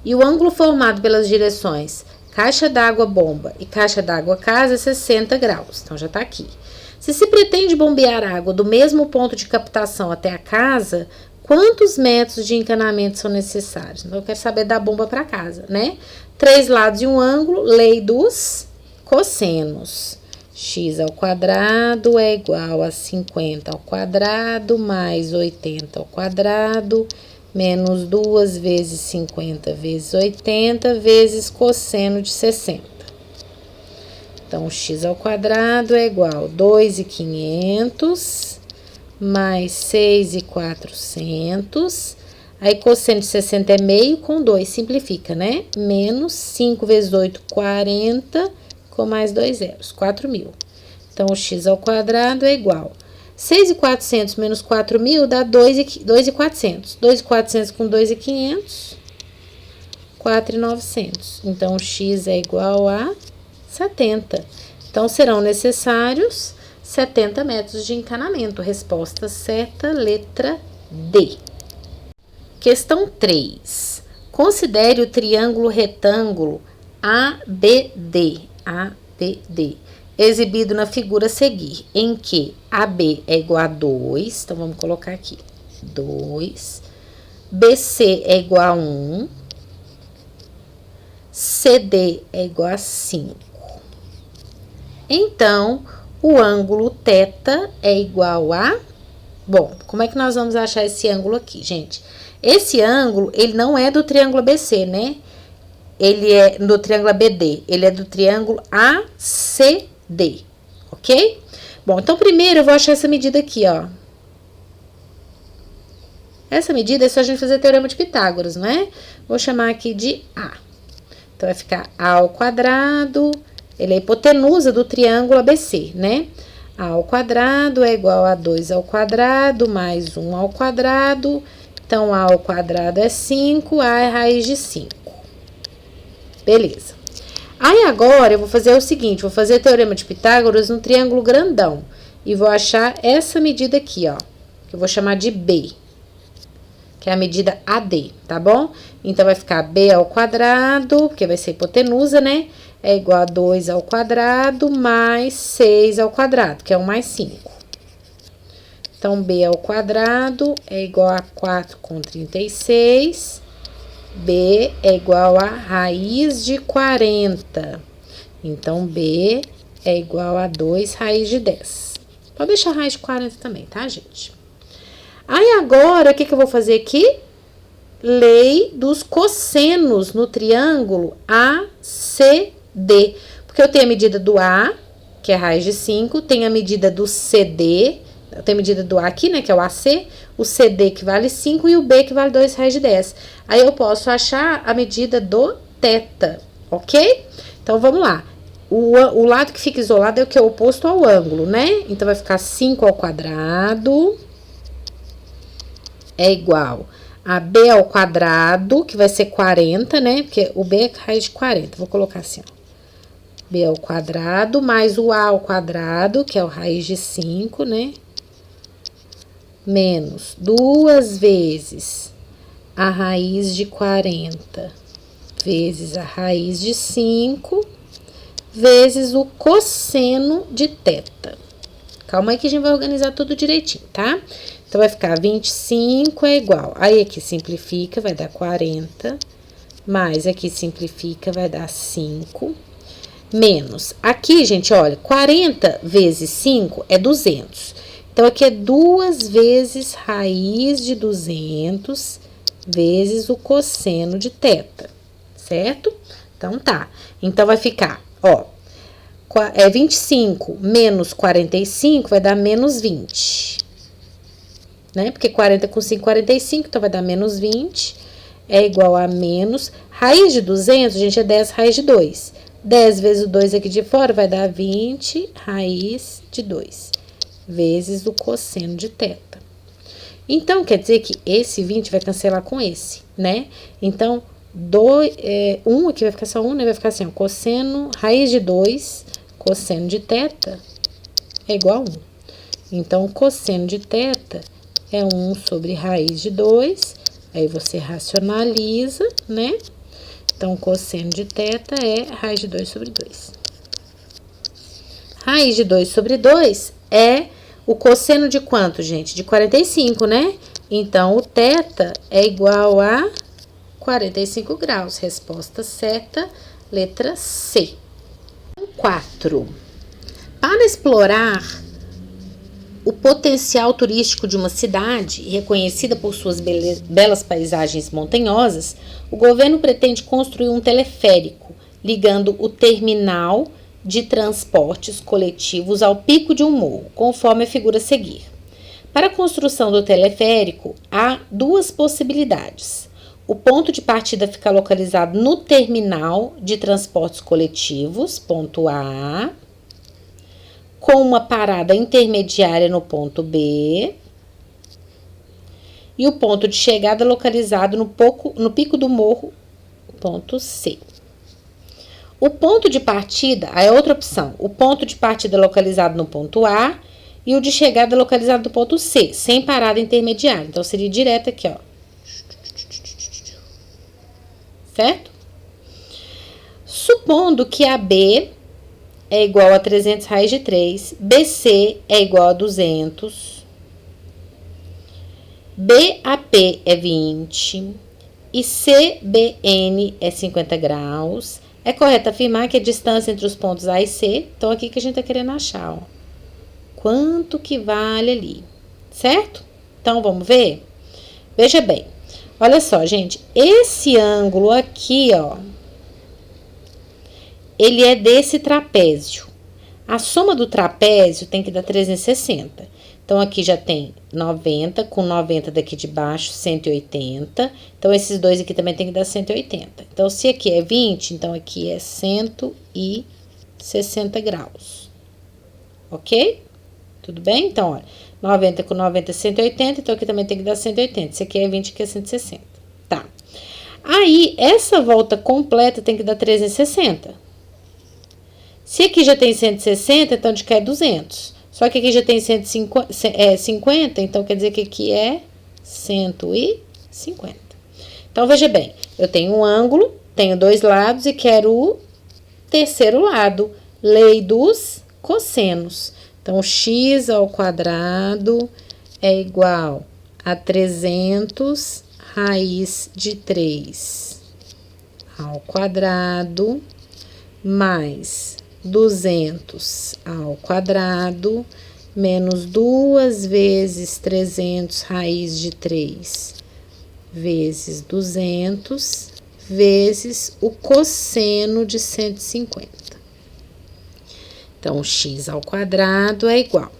E o ângulo formado pelas direções caixa d'água bomba e caixa d'água casa é 60 graus. Então, já está aqui. Se pretende bombear água do mesmo ponto de captação até a casa, quantos metros de encanamento são necessários? Então, eu quero saber da bomba para casa, né? 3 lados e um ângulo, lei dos cossenos. X ao quadrado é igual a 50 ao quadrado mais 80 ao quadrado menos 2 vezes 50 vezes 80 vezes cosseno de 60. Então, x ao quadrado é igual a 2.500 mais 6.400. Aí, cosseno de 60 é meio, com 2 simplifica, né? Menos 5 vezes 8, 40, com mais 2 zeros, 4.000. Então, o x ao quadrado é igual 6.400 menos 4.000 dá 2.400. 2.400 com 2.500, 4.900. Então, x é igual a 70. Então, serão necessários 70 metros de encanamento. Resposta certa, letra D. Questão 3. Considere o triângulo retângulo ABD, exibido na figura a seguir, em que AB é igual a 2, então vamos colocar aqui, 2, BC é igual a 1, CD é igual a 5. Então, o ângulo θ é igual a... Bom, como é que nós vamos achar esse ângulo aqui, gente? Esse ângulo, ele não é do triângulo ABC, né? Ele é do triângulo ABD, ele é do triângulo ACD, ok? Bom, então primeiro eu vou achar essa medida aqui, ó. Essa medida é só a gente fazer teorema de Pitágoras, não é? Vou chamar aqui de A. Então, vai ficar A ao quadrado, ele é a hipotenusa do triângulo ABC, né? A ao quadrado é igual a 2 ao quadrado mais 1 ao quadrado. Então, A ao quadrado é 5, A é raiz de 5. Beleza. Aí, agora, eu vou fazer o seguinte, vou fazer teorema de Pitágoras no triângulo grandão. E vou achar essa medida aqui, ó, que eu vou chamar de B, que é a medida AD, tá bom? Então, vai ficar B ao quadrado, porque vai ser hipotenusa, né? É igual a 2 ao quadrado mais 6 ao quadrado, que é 1 mais 5. Então, B ao quadrado é igual a 4 com 36. B é igual a raiz de 40. Então, B é igual a 2 raiz de 10. Pode deixar raiz de 40 também, tá, gente? Aí, agora, o que eu vou fazer aqui? Lei dos cossenos no triângulo ACD. Porque eu tenho a medida do A, que é raiz de 5, tenho a medida do CD, eu tenho a medida do A aqui, né, que é o AC, o CD que vale 5 e o B que vale 2 raiz de 10. Aí, eu posso achar a medida do θ, ok? Então, vamos lá. O lado que fica isolado é o que é oposto ao ângulo, né? Então, vai ficar 5 ao quadrado é igual a B ao quadrado, que vai ser 40, né? Porque o B é raiz de 40. Vou colocar assim, ó. B ao quadrado, mais o A ao quadrado, que é o raiz de 5, né? Menos 2 vezes a raiz de 40, vezes a raiz de 5, vezes o cosseno de θ. Calma aí que a gente vai organizar tudo direitinho, tá? Então, vai ficar 25 é igual. Aí, aqui simplifica, vai dar 40. Mais aqui simplifica, vai dar 5. Menos. Aqui, gente, olha, 40 vezes 5 é 200. Então, aqui é 2 vezes raiz de 200 vezes o cosseno de θ. Certo? Então, tá. Então, vai ficar, ó, 25 menos 45 vai dar menos 20. Né? Porque 40 com 5, 45, então vai dar menos 20, é igual a menos, raiz de 200, gente, é 10 raiz de 2. 10 vezes o 2 aqui de fora vai dar 20 raiz de 2, vezes o cosseno de θ. Então, quer dizer que esse 20 vai cancelar com esse, né? Então, 1 aqui vai ficar só 1, né? Vai ficar assim, ó, cosseno, raiz de 2, cosseno de θ é igual a 1. Então, o cosseno de θ é 1 sobre raiz de 2, aí você racionaliza, né? Então, o cosseno de θ é raiz de 2 sobre 2. Raiz de 2 sobre 2 é o cosseno de quanto, gente? De 45, né? Então, o θ é igual a 45 graus. Resposta certa, letra C. 4. Para explorar o potencial turístico de uma cidade, reconhecida por suas belas paisagens montanhosas, o governo pretende construir um teleférico, ligando o terminal de transportes coletivos ao pico de um morro, conforme a figura a seguir. Para a construção do teleférico, há duas possibilidades. O ponto de partida fica localizado no terminal de transportes coletivos, ponto A. com uma parada intermediária no ponto B e o ponto de chegada localizado no pico do morro, ponto C. O ponto de partida, aí é outra opção, o ponto de partida localizado no ponto A e o de chegada localizado no ponto C, sem parada intermediária. Então, seria direto aqui, ó. Certo? Supondo que AB é igual a 300 raiz de 3, BC é igual a 200, BAP é 20 e CBN é 50 graus. É correto afirmar que a distância entre os pontos A e C, então aqui que a gente tá querendo achar, ó. Quanto que vale ali, certo? Então, vamos ver? Veja bem, olha só, gente, esse ângulo aqui, ó, ele é desse trapézio. A soma do trapézio tem que dar 360. Então, aqui já tem 90, com 90 daqui de baixo, 180. Então, esses dois aqui também tem que dar 180. Então, se aqui é 20, então aqui é 160 graus. Ok? Tudo bem? Então, olha, 90 com 90 é 180, então aqui também tem que dar 180. Esse aqui é 20, aqui é 160. Tá. Aí, essa volta completa tem que dar 360. Se aqui já tem 160, então de cá é 200. Só que aqui já tem 150, então quer dizer que aqui é 150. Então, veja bem, eu tenho um ângulo, tenho dois lados e quero o terceiro lado. Lei dos cossenos. Então, x ao quadrado é igual a 300 raiz de 3 ao quadrado mais 200 ao quadrado menos 2 vezes 300 raiz de 3 vezes 200 vezes o cosseno de 150. Então, x ao quadrado é igual.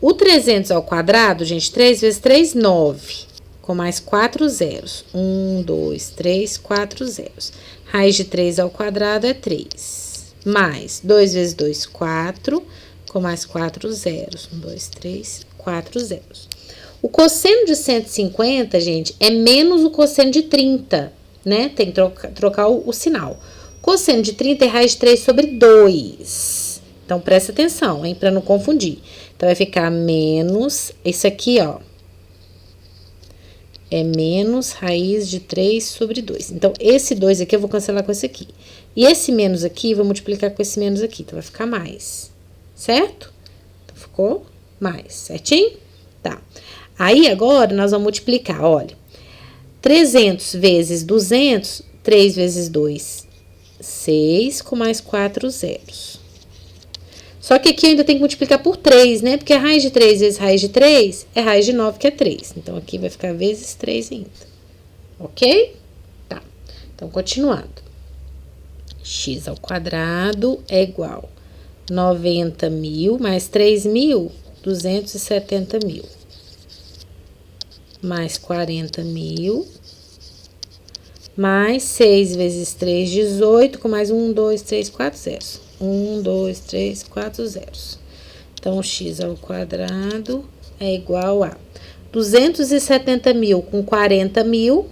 O 300 ao quadrado, gente, 3 vezes 3, 9. Com mais 4 zeros. 1, 2, 3, 4 zeros. Raiz de 3 ao quadrado é 3. Mais 2 vezes 2, 4. Com mais 4 zeros. 1, 2, 3, 4 zeros. O cosseno de 150, gente, é menos o cosseno de 30, né? Tem que trocar o sinal. Cosseno de 30 é raiz de 3 sobre 2. Então, presta atenção, hein? Pra não confundir. Então, vai ficar menos... Isso aqui, ó. É menos raiz de 3 sobre 2. Então, esse 2 aqui eu vou cancelar com esse aqui. E esse menos aqui, vou multiplicar com esse menos aqui. Então, vai ficar mais. Certo? Então, ficou mais. Certinho? Tá. Aí, agora, nós vamos multiplicar, olha. 300 vezes 200, 3 vezes 2, 6, com mais 4 zeros. Só que aqui eu ainda tenho que multiplicar por 3, né? Porque a raiz de 3 vezes raiz de 3 é raiz de 9, que é 3. Então, aqui vai ficar vezes 3 ainda. Ok? Tá. Então, continuando. X ao quadrado é igual a 90.000 mais 3.000, 270.000. Mais 40.000. Mais 6 vezes 3, 18, com mais 1, 2, 3, 4 zeros. 1, 2, 3, 4 zeros. Então, x ao quadrado é igual a 270.000 com 40.000,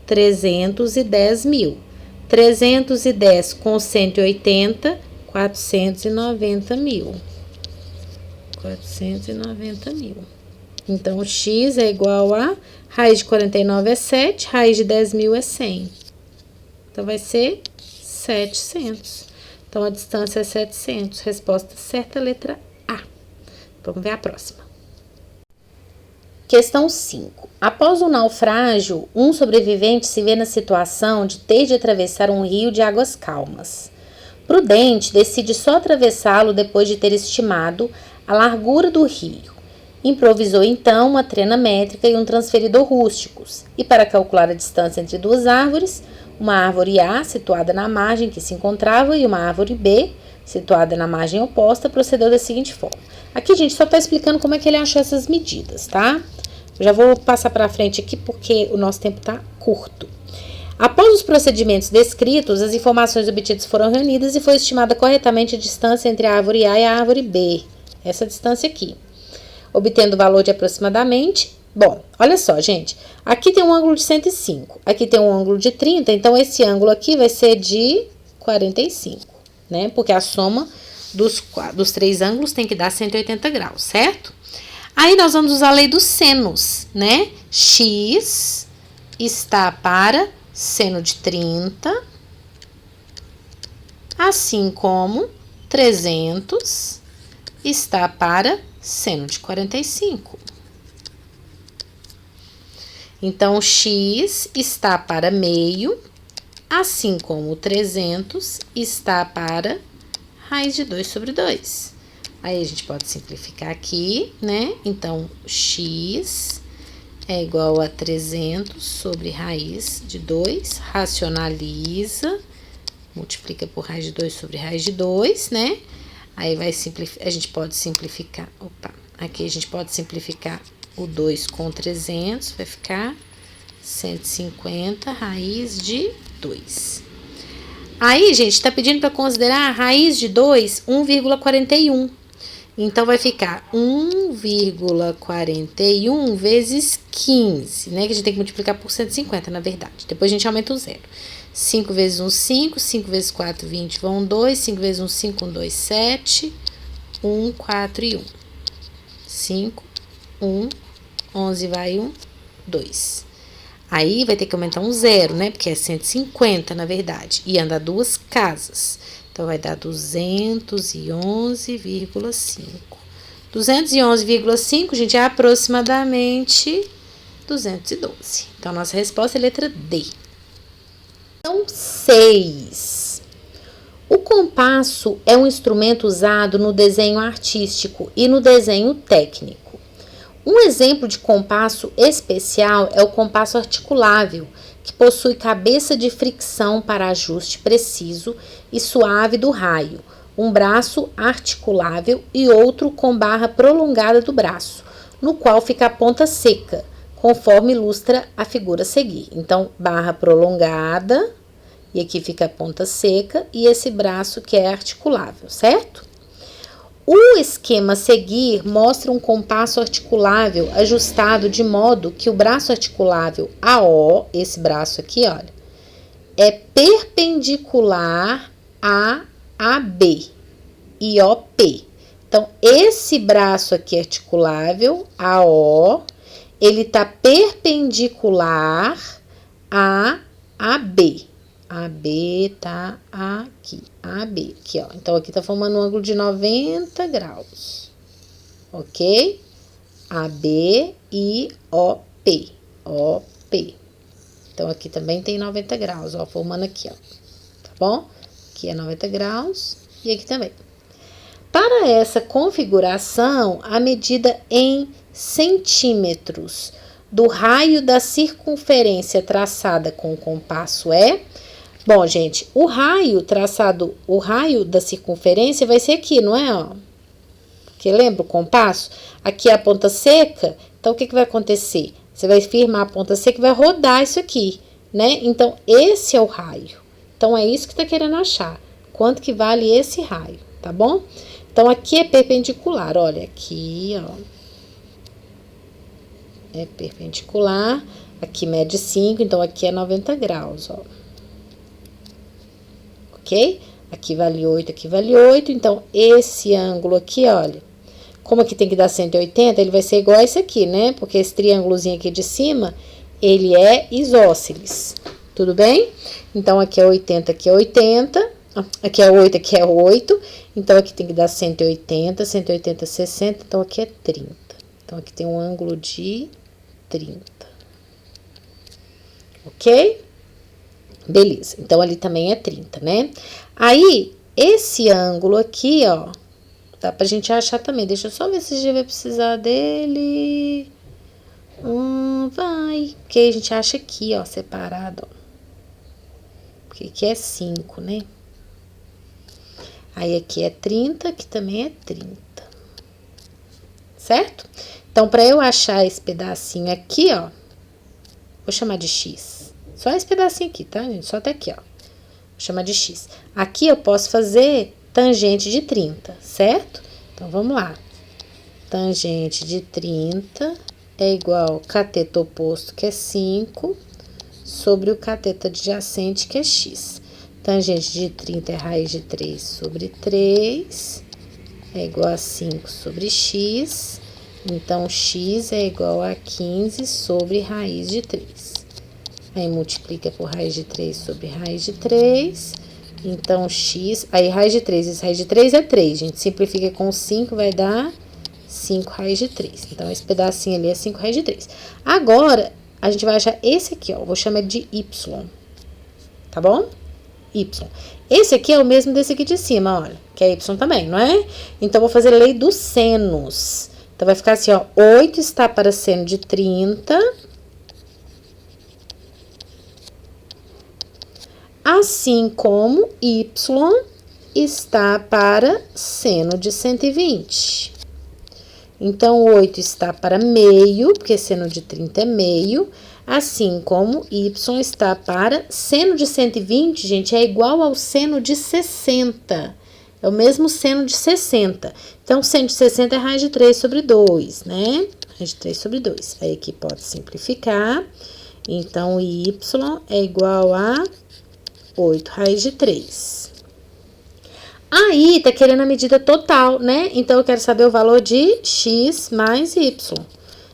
310.000. 310 com 180, 490.000. 490.000. Então, x é igual a... Raiz de 49 é 7, raiz de 10.000 é 100. Então, vai ser 700. Então, a distância é 700. Resposta certa, letra A. Vamos ver a próxima. Questão 5. Após um naufrágio, um sobrevivente se vê na situação de ter de atravessar um rio de águas calmas. Prudente decide só atravessá-lo depois de ter estimado a largura do rio. Improvisou, então, uma trena métrica e um transferidor rústicos. E para calcular a distância entre duas árvores, uma árvore A, situada na margem que se encontrava, e uma árvore B, situada na margem oposta, procedeu da seguinte forma. Aqui, gente, só está explicando como é que ele achou essas medidas, tá? Eu já vou passar para frente aqui porque o nosso tempo está curto. Após os procedimentos descritos, as informações obtidas foram reunidas e foi estimada corretamente a distância entre a árvore A e a árvore B. essa distância aqui. Obtendo o valor de aproximadamente. Bom, olha só, gente. Aqui tem um ângulo de 105. Aqui tem um ângulo de 30. Então, esse ângulo aqui vai ser de 45, né? Porque a soma dos 3 ângulos tem que dar 180 graus, certo? Aí, nós vamos usar a lei dos senos, né? X está para seno de 30, assim como 300 está para seno de 45. Então, x está para meio, assim como 300 está para raiz de 2 sobre 2. Aí, a gente pode simplificar aqui, né? Então, x é igual a 300 sobre raiz de 2, racionaliza, multiplica por raiz de 2 sobre raiz de 2, né? Aí vai simplificar, a gente pode simplificar, aqui a gente pode simplificar o 2 com 300, vai ficar 150 raiz de 2. Aí, gente, tá pedindo para considerar a raiz de 2, 1,41. Então, vai ficar 1,41 vezes 15, né? Que a gente tem que multiplicar por 150, na verdade. Depois a gente aumenta o zero. 5 vezes 1, 5. 5 vezes 4, 20, vão 2. 5 vezes 1, 5, 1, 2, 7. 1, 4 e 1. 5, 1, 11 vai 1, 2. Aí vai ter que aumentar um zero, né? Porque é 150, na verdade. E anda 2 casas. Então, vai dar 211,5. 211,5, gente, é aproximadamente 212. Então, nossa resposta é a letra D. Então, 6. O compasso é um instrumento usado no desenho artístico e no desenho técnico. Um exemplo de compasso especial é o compasso articulável, que possui cabeça de fricção para ajuste preciso e suave do raio, um braço articulável e outro com barra prolongada do braço, no qual fica a ponta seca, conforme ilustra a figura a seguir. Então, barra prolongada, e aqui fica a ponta seca, e esse braço que é articulável, certo? O esquema a seguir mostra um compasso articulável ajustado de modo que o braço articulável AO, esse braço aqui, olha, é perpendicular a AB e OP. Então, esse braço aqui articulável, AO, ele está perpendicular a AB. AB tá aqui, AB, aqui, ó. Então, aqui tá formando um ângulo de 90 graus, ok? AB e OP, OP. Então, aqui também tem 90 graus, ó, formando aqui, ó, tá bom? Aqui é 90 graus e aqui também. Para essa configuração, a medida em centímetros do raio da circunferência traçada com o compasso é... Bom, gente, o raio da circunferência vai ser aqui, não é? Ó? Porque lembra o compasso? Aqui é a ponta seca, então o que vai acontecer? Você vai firmar a ponta seca e vai rodar isso aqui, né? Então, esse é o raio. Então, é isso que tá querendo achar. Quanto que vale esse raio, tá bom? Então, aqui é perpendicular, olha, aqui, ó. É perpendicular, aqui mede 5, então aqui é 90 graus, ó. Ok? Aqui vale 8, aqui vale 8. Então, esse ângulo aqui, olha, como aqui tem que dar 180, ele vai ser igual a esse aqui, né? Porque esse triângulozinho aqui de cima, ele é isósceles. Tudo bem? Então, aqui é 80, aqui é 80. Aqui é 8, aqui é 8. Então, aqui tem que dar 180, 180, 60. Então, aqui é 30. Então, aqui tem um ângulo de 30. Ok? Beleza, então ali também é 30, né? Aí, esse ângulo aqui, ó, dá pra gente achar também. Deixa eu só ver se a gente vai precisar dele. Vai. Porque a gente acha aqui, ó, separado, ó. Porque aqui é 5, né? Aí aqui é 30, aqui também é 30. Certo? Então, pra eu achar esse pedacinho aqui, ó, vou chamar de X. Só esse pedacinho aqui, tá, gente? Só até aqui, ó. Vou chamar de X. Aqui eu posso fazer tangente de 30, certo? Então, vamos lá. Tangente de 30 é igual ao cateto oposto, que é 5, sobre o cateto adjacente, que é x. Tangente de 30 é raiz de 3 sobre 3, é igual a 5 sobre x. Então, x é igual a 15 sobre raiz de 3. Aí, multiplica por raiz de 3 sobre raiz de 3. Então, x... Aí, raiz de 3. Esse raiz de 3 é 3, gente. Simplifica com 5, vai dar 5 raiz de 3. Então, esse pedacinho ali é 5 raiz de 3. Agora, a gente vai achar esse aqui, ó. Vou chamar de y. Tá bom? Y. Esse aqui é o mesmo desse aqui de cima, olha. Que é y também, não é? Então, vou fazer lei dos senos. Então, vai ficar assim, ó. 8 está para seno de 30. Assim como y está para seno de 120. Então, 8 está para meio, porque seno de 30 é meio. Assim como y está para seno de 120, gente, é igual ao seno de 60. É o mesmo seno de 60. Então, seno de 60 é raiz de 3 sobre 2, né? Raiz de 3 sobre 2. Aí, aqui pode simplificar. Então, y é igual a 8 raiz de 3. Aí, tá querendo a medida total, né? Então, eu quero saber o valor de x mais y.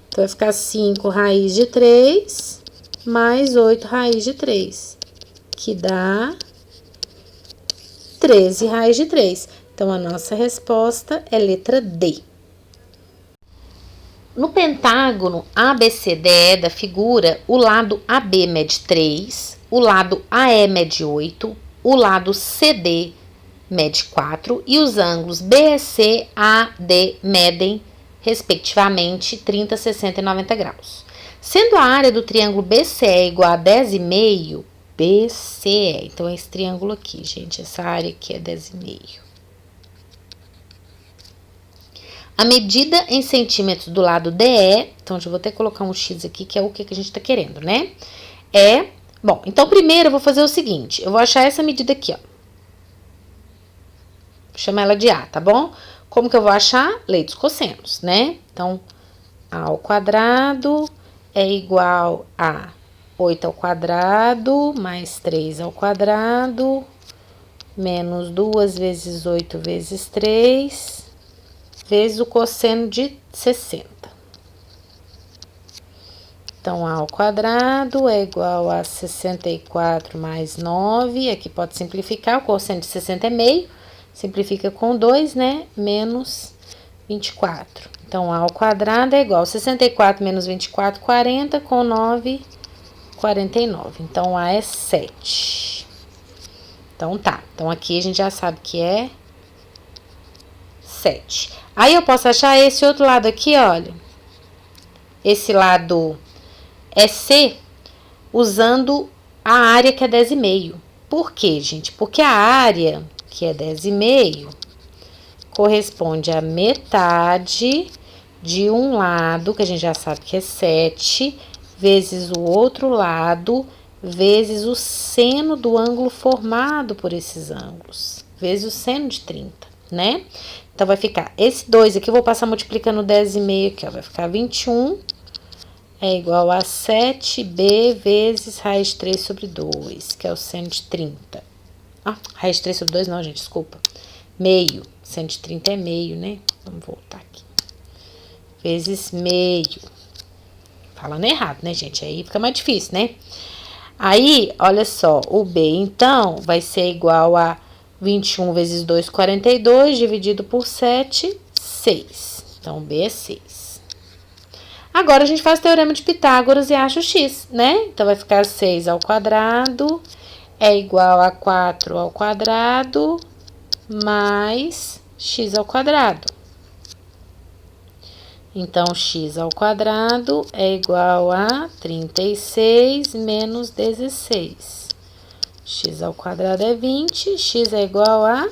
Então, vai ficar 5 raiz de 3 mais 8 raiz de 3, que dá 13 raiz de 3. Então, a nossa resposta é letra D. No pentágono ABCDE da figura, o lado AB mede 3, o lado AE mede 8, o lado CD mede 4 e os ângulos BEC, AD medem, respectivamente, 30, 60 e 90 graus. Sendo a área do triângulo BCE igual a 10,5, BCE, então é esse triângulo aqui, gente, essa área aqui é 10,5. A medida em centímetros do lado DE, então eu vou até colocar um X aqui, que é o que a gente tá querendo, né? Bom, então primeiro eu vou fazer o seguinte, eu vou achar essa medida aqui, ó. Vou chamar ela de A, tá bom? Como que eu vou achar? Lei dos cossenos, né? Então, A ao quadrado é igual a 8 ao quadrado mais 3 ao quadrado menos 2 vezes 8 vezes 3 vezes o cosseno de 60. Então, A ao quadrado é igual a 64 mais 9. Aqui pode simplificar, o cosseno de 60 é meio. Simplifica com 2, né? Menos 24. Então, A ao quadrado é igual a 64 menos 24, 40. Com 9, 49. Então, A é 7. Então, tá. Então, aqui a gente já sabe que é 7. Aí, eu posso achar esse outro lado aqui, olha. Esse lado é C, usando a área que é 10,5. Por quê, gente? Porque a área, que é 10,5, corresponde à metade de um lado, que a gente já sabe que é 7, vezes o outro lado, vezes o seno do ângulo formado por esses ângulos, vezes o seno de 30, né? Então, vai ficar esse 2 aqui, eu vou passar multiplicando 10,5 aqui, ó, vai ficar 21, é igual a 7b vezes raiz de 3 sobre 2, que é o seno de 30. Raiz de 3 sobre 2 não, gente, desculpa. Meio, seno de 30 é meio, né? Vamos voltar aqui. Vezes meio. Falando errado, né, gente? Aí fica mais difícil, né? Aí, olha só, o B, então, vai ser igual a 21 vezes 2, 42, dividido por 7, 6. Então, B é 6. Agora, a gente faz o teorema de Pitágoras e acha o x, né? Então, vai ficar 6 ao quadrado é igual a 4 ao quadrado mais x ao quadrado. Então, x ao quadrado é igual a 36 menos 16. X ao quadrado é 20, x é igual a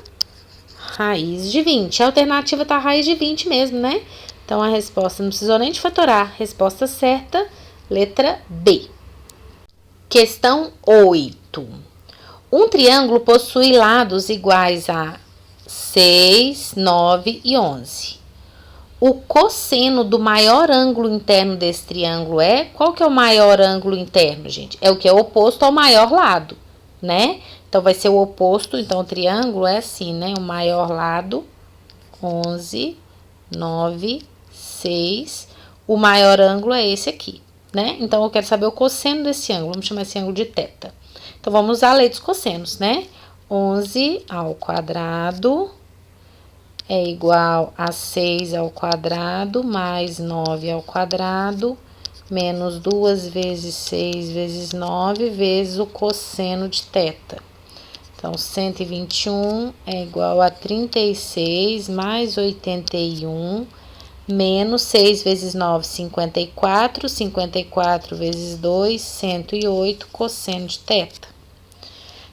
raiz de 20. A alternativa tá a raiz de 20 mesmo, né? Então, a resposta não precisou nem de fatorar. Resposta certa, letra B. Questão 8. Um triângulo possui lados iguais a 6, 9 e 11. o cosseno do maior ângulo interno desse triângulo é... Qual que é o maior ângulo interno, gente? É o que é oposto ao maior lado, né? Então, vai ser o oposto. Então, o triângulo é assim, né? O maior lado, 11, 9, 6. O maior ângulo é esse aqui, né? Então, eu quero saber o cosseno desse ângulo. Vamos chamar esse ângulo de θ. Então, vamos usar a lei dos cossenos, né? 11 ao quadrado é igual a 6 ao quadrado mais 9 ao quadrado menos 2 vezes 6 vezes 9 vezes o cosseno de θ. Então, 121 é igual a 36 mais 81 menos 6 vezes 9, 54. 54 vezes 2, 108 cosseno de θ.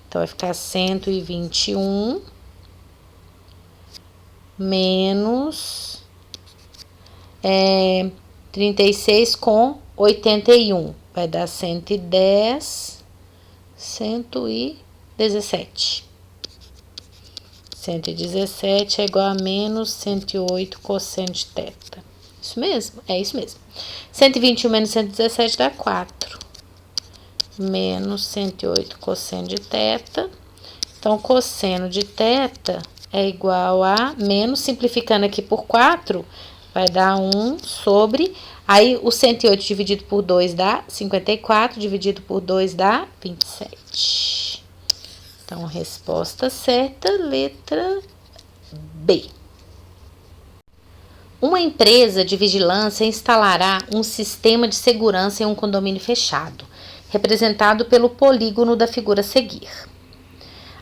Então, vai ficar 121 menos 36 com 81. Vai dar 110, 117. 117 é igual a menos 108 cosseno de θ. Isso mesmo? É isso mesmo. 121 menos 117 dá 4. Menos 108 cosseno de θ. Então, cosseno de θ é igual a, menos, simplificando aqui por 4, vai dar 1 sobre... Aí, o 108 dividido por 2 dá 54, dividido por 2 dá 27. Então, resposta certa, letra B. Uma empresa de vigilância instalará um sistema de segurança em um condomínio fechado, representado pelo polígono da figura a seguir.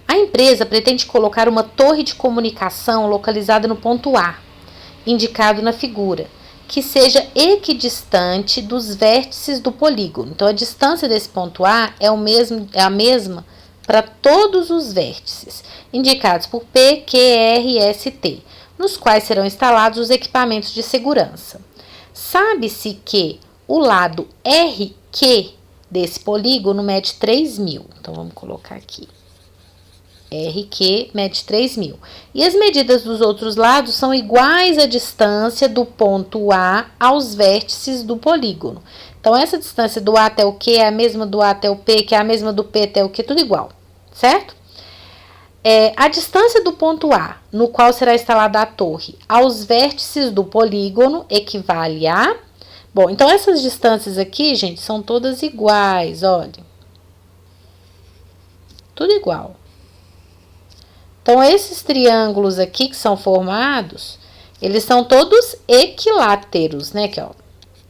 A empresa pretende colocar uma torre de comunicação localizada no ponto A, indicado na figura, que seja equidistante dos vértices do polígono. Então, a distância desse ponto A é a mesma para todos os vértices, indicados por P, Q, R e S, T, nos quais serão instalados os equipamentos de segurança. Sabe-se que o lado RQ desse polígono mede 3.000. Então, vamos colocar aqui. RQ mede 3.000. E as medidas dos outros lados são iguais à distância do ponto A aos vértices do polígono. Então, essa distância do A até o Q é a mesma do A até o P, que é a mesma do P até o Q, tudo igual, certo? A distância do ponto A, no qual será instalada a torre, aos vértices do polígono equivale a... Bom, então essas distâncias aqui, gente, são todas iguais, olha. Tudo igual. Então, esses triângulos aqui que são formados, eles são todos equiláteros, né? Aqui, ó.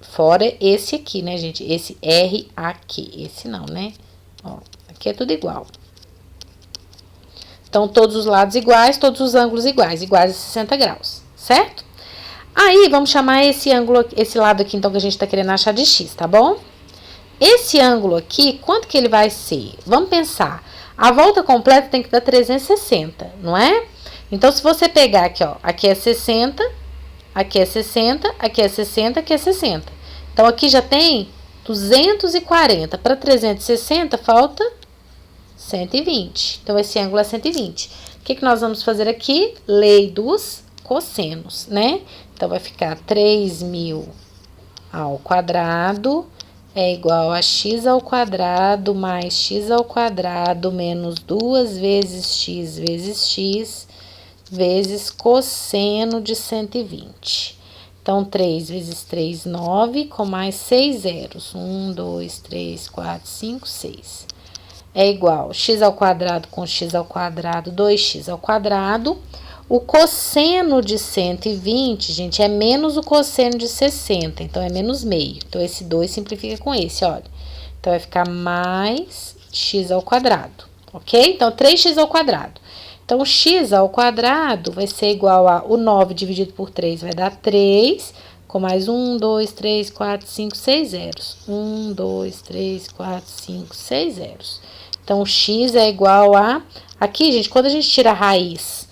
Fora esse aqui, né, gente? Esse R aqui. Esse não, né? Ó, aqui é tudo igual. Então, todos os lados iguais, todos os ângulos iguais a 60 graus, certo? Aí, vamos chamar esse ângulo, esse lado aqui, então, que a gente tá querendo achar de X, tá bom? Esse ângulo aqui, quanto que ele vai ser? Vamos pensar. A volta completa tem que dar 360, não é? Então, se você pegar aqui, ó, aqui é 60, aqui é 60, aqui é 60, aqui é 60. Então, aqui já tem 240. Para 360, falta 120. Então, esse ângulo é 120. O que nós vamos fazer aqui? Lei dos cossenos, né? Então, vai ficar 3.000 ao quadrado é igual a x ao quadrado mais x ao quadrado menos 2 vezes x vezes cosseno de 120. Então, 3 vezes 3, 9, com mais 6 zeros. 1, 2, 3, 4, 5, 6. É igual x ao quadrado com x ao quadrado, 2x ao quadrado. O cosseno de 120, gente, é menos o cosseno de 60, então é menos meio. Então, esse 2 simplifica com esse, olha. Então, vai ficar mais x ao quadrado, ok? Então, 3x ao quadrado. Então, x ao quadrado vai ser igual a... O 9 dividido por 3 vai dar 3, com mais 1, 2, 3, 4, 5, 6 zeros. 1, 2, 3, 4, 5, 6 zeros. Então, x é igual a... Aqui, gente, quando a gente tira a raiz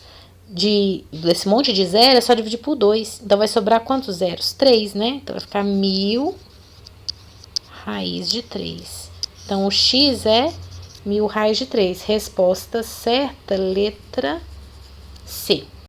desse monte de zero, é só dividir por 2. Então, vai sobrar quantos zeros? 3, né? Então, vai ficar 1.000 raiz de 3. Então, o x é 1.000 raiz de 3. Resposta certa, letra C.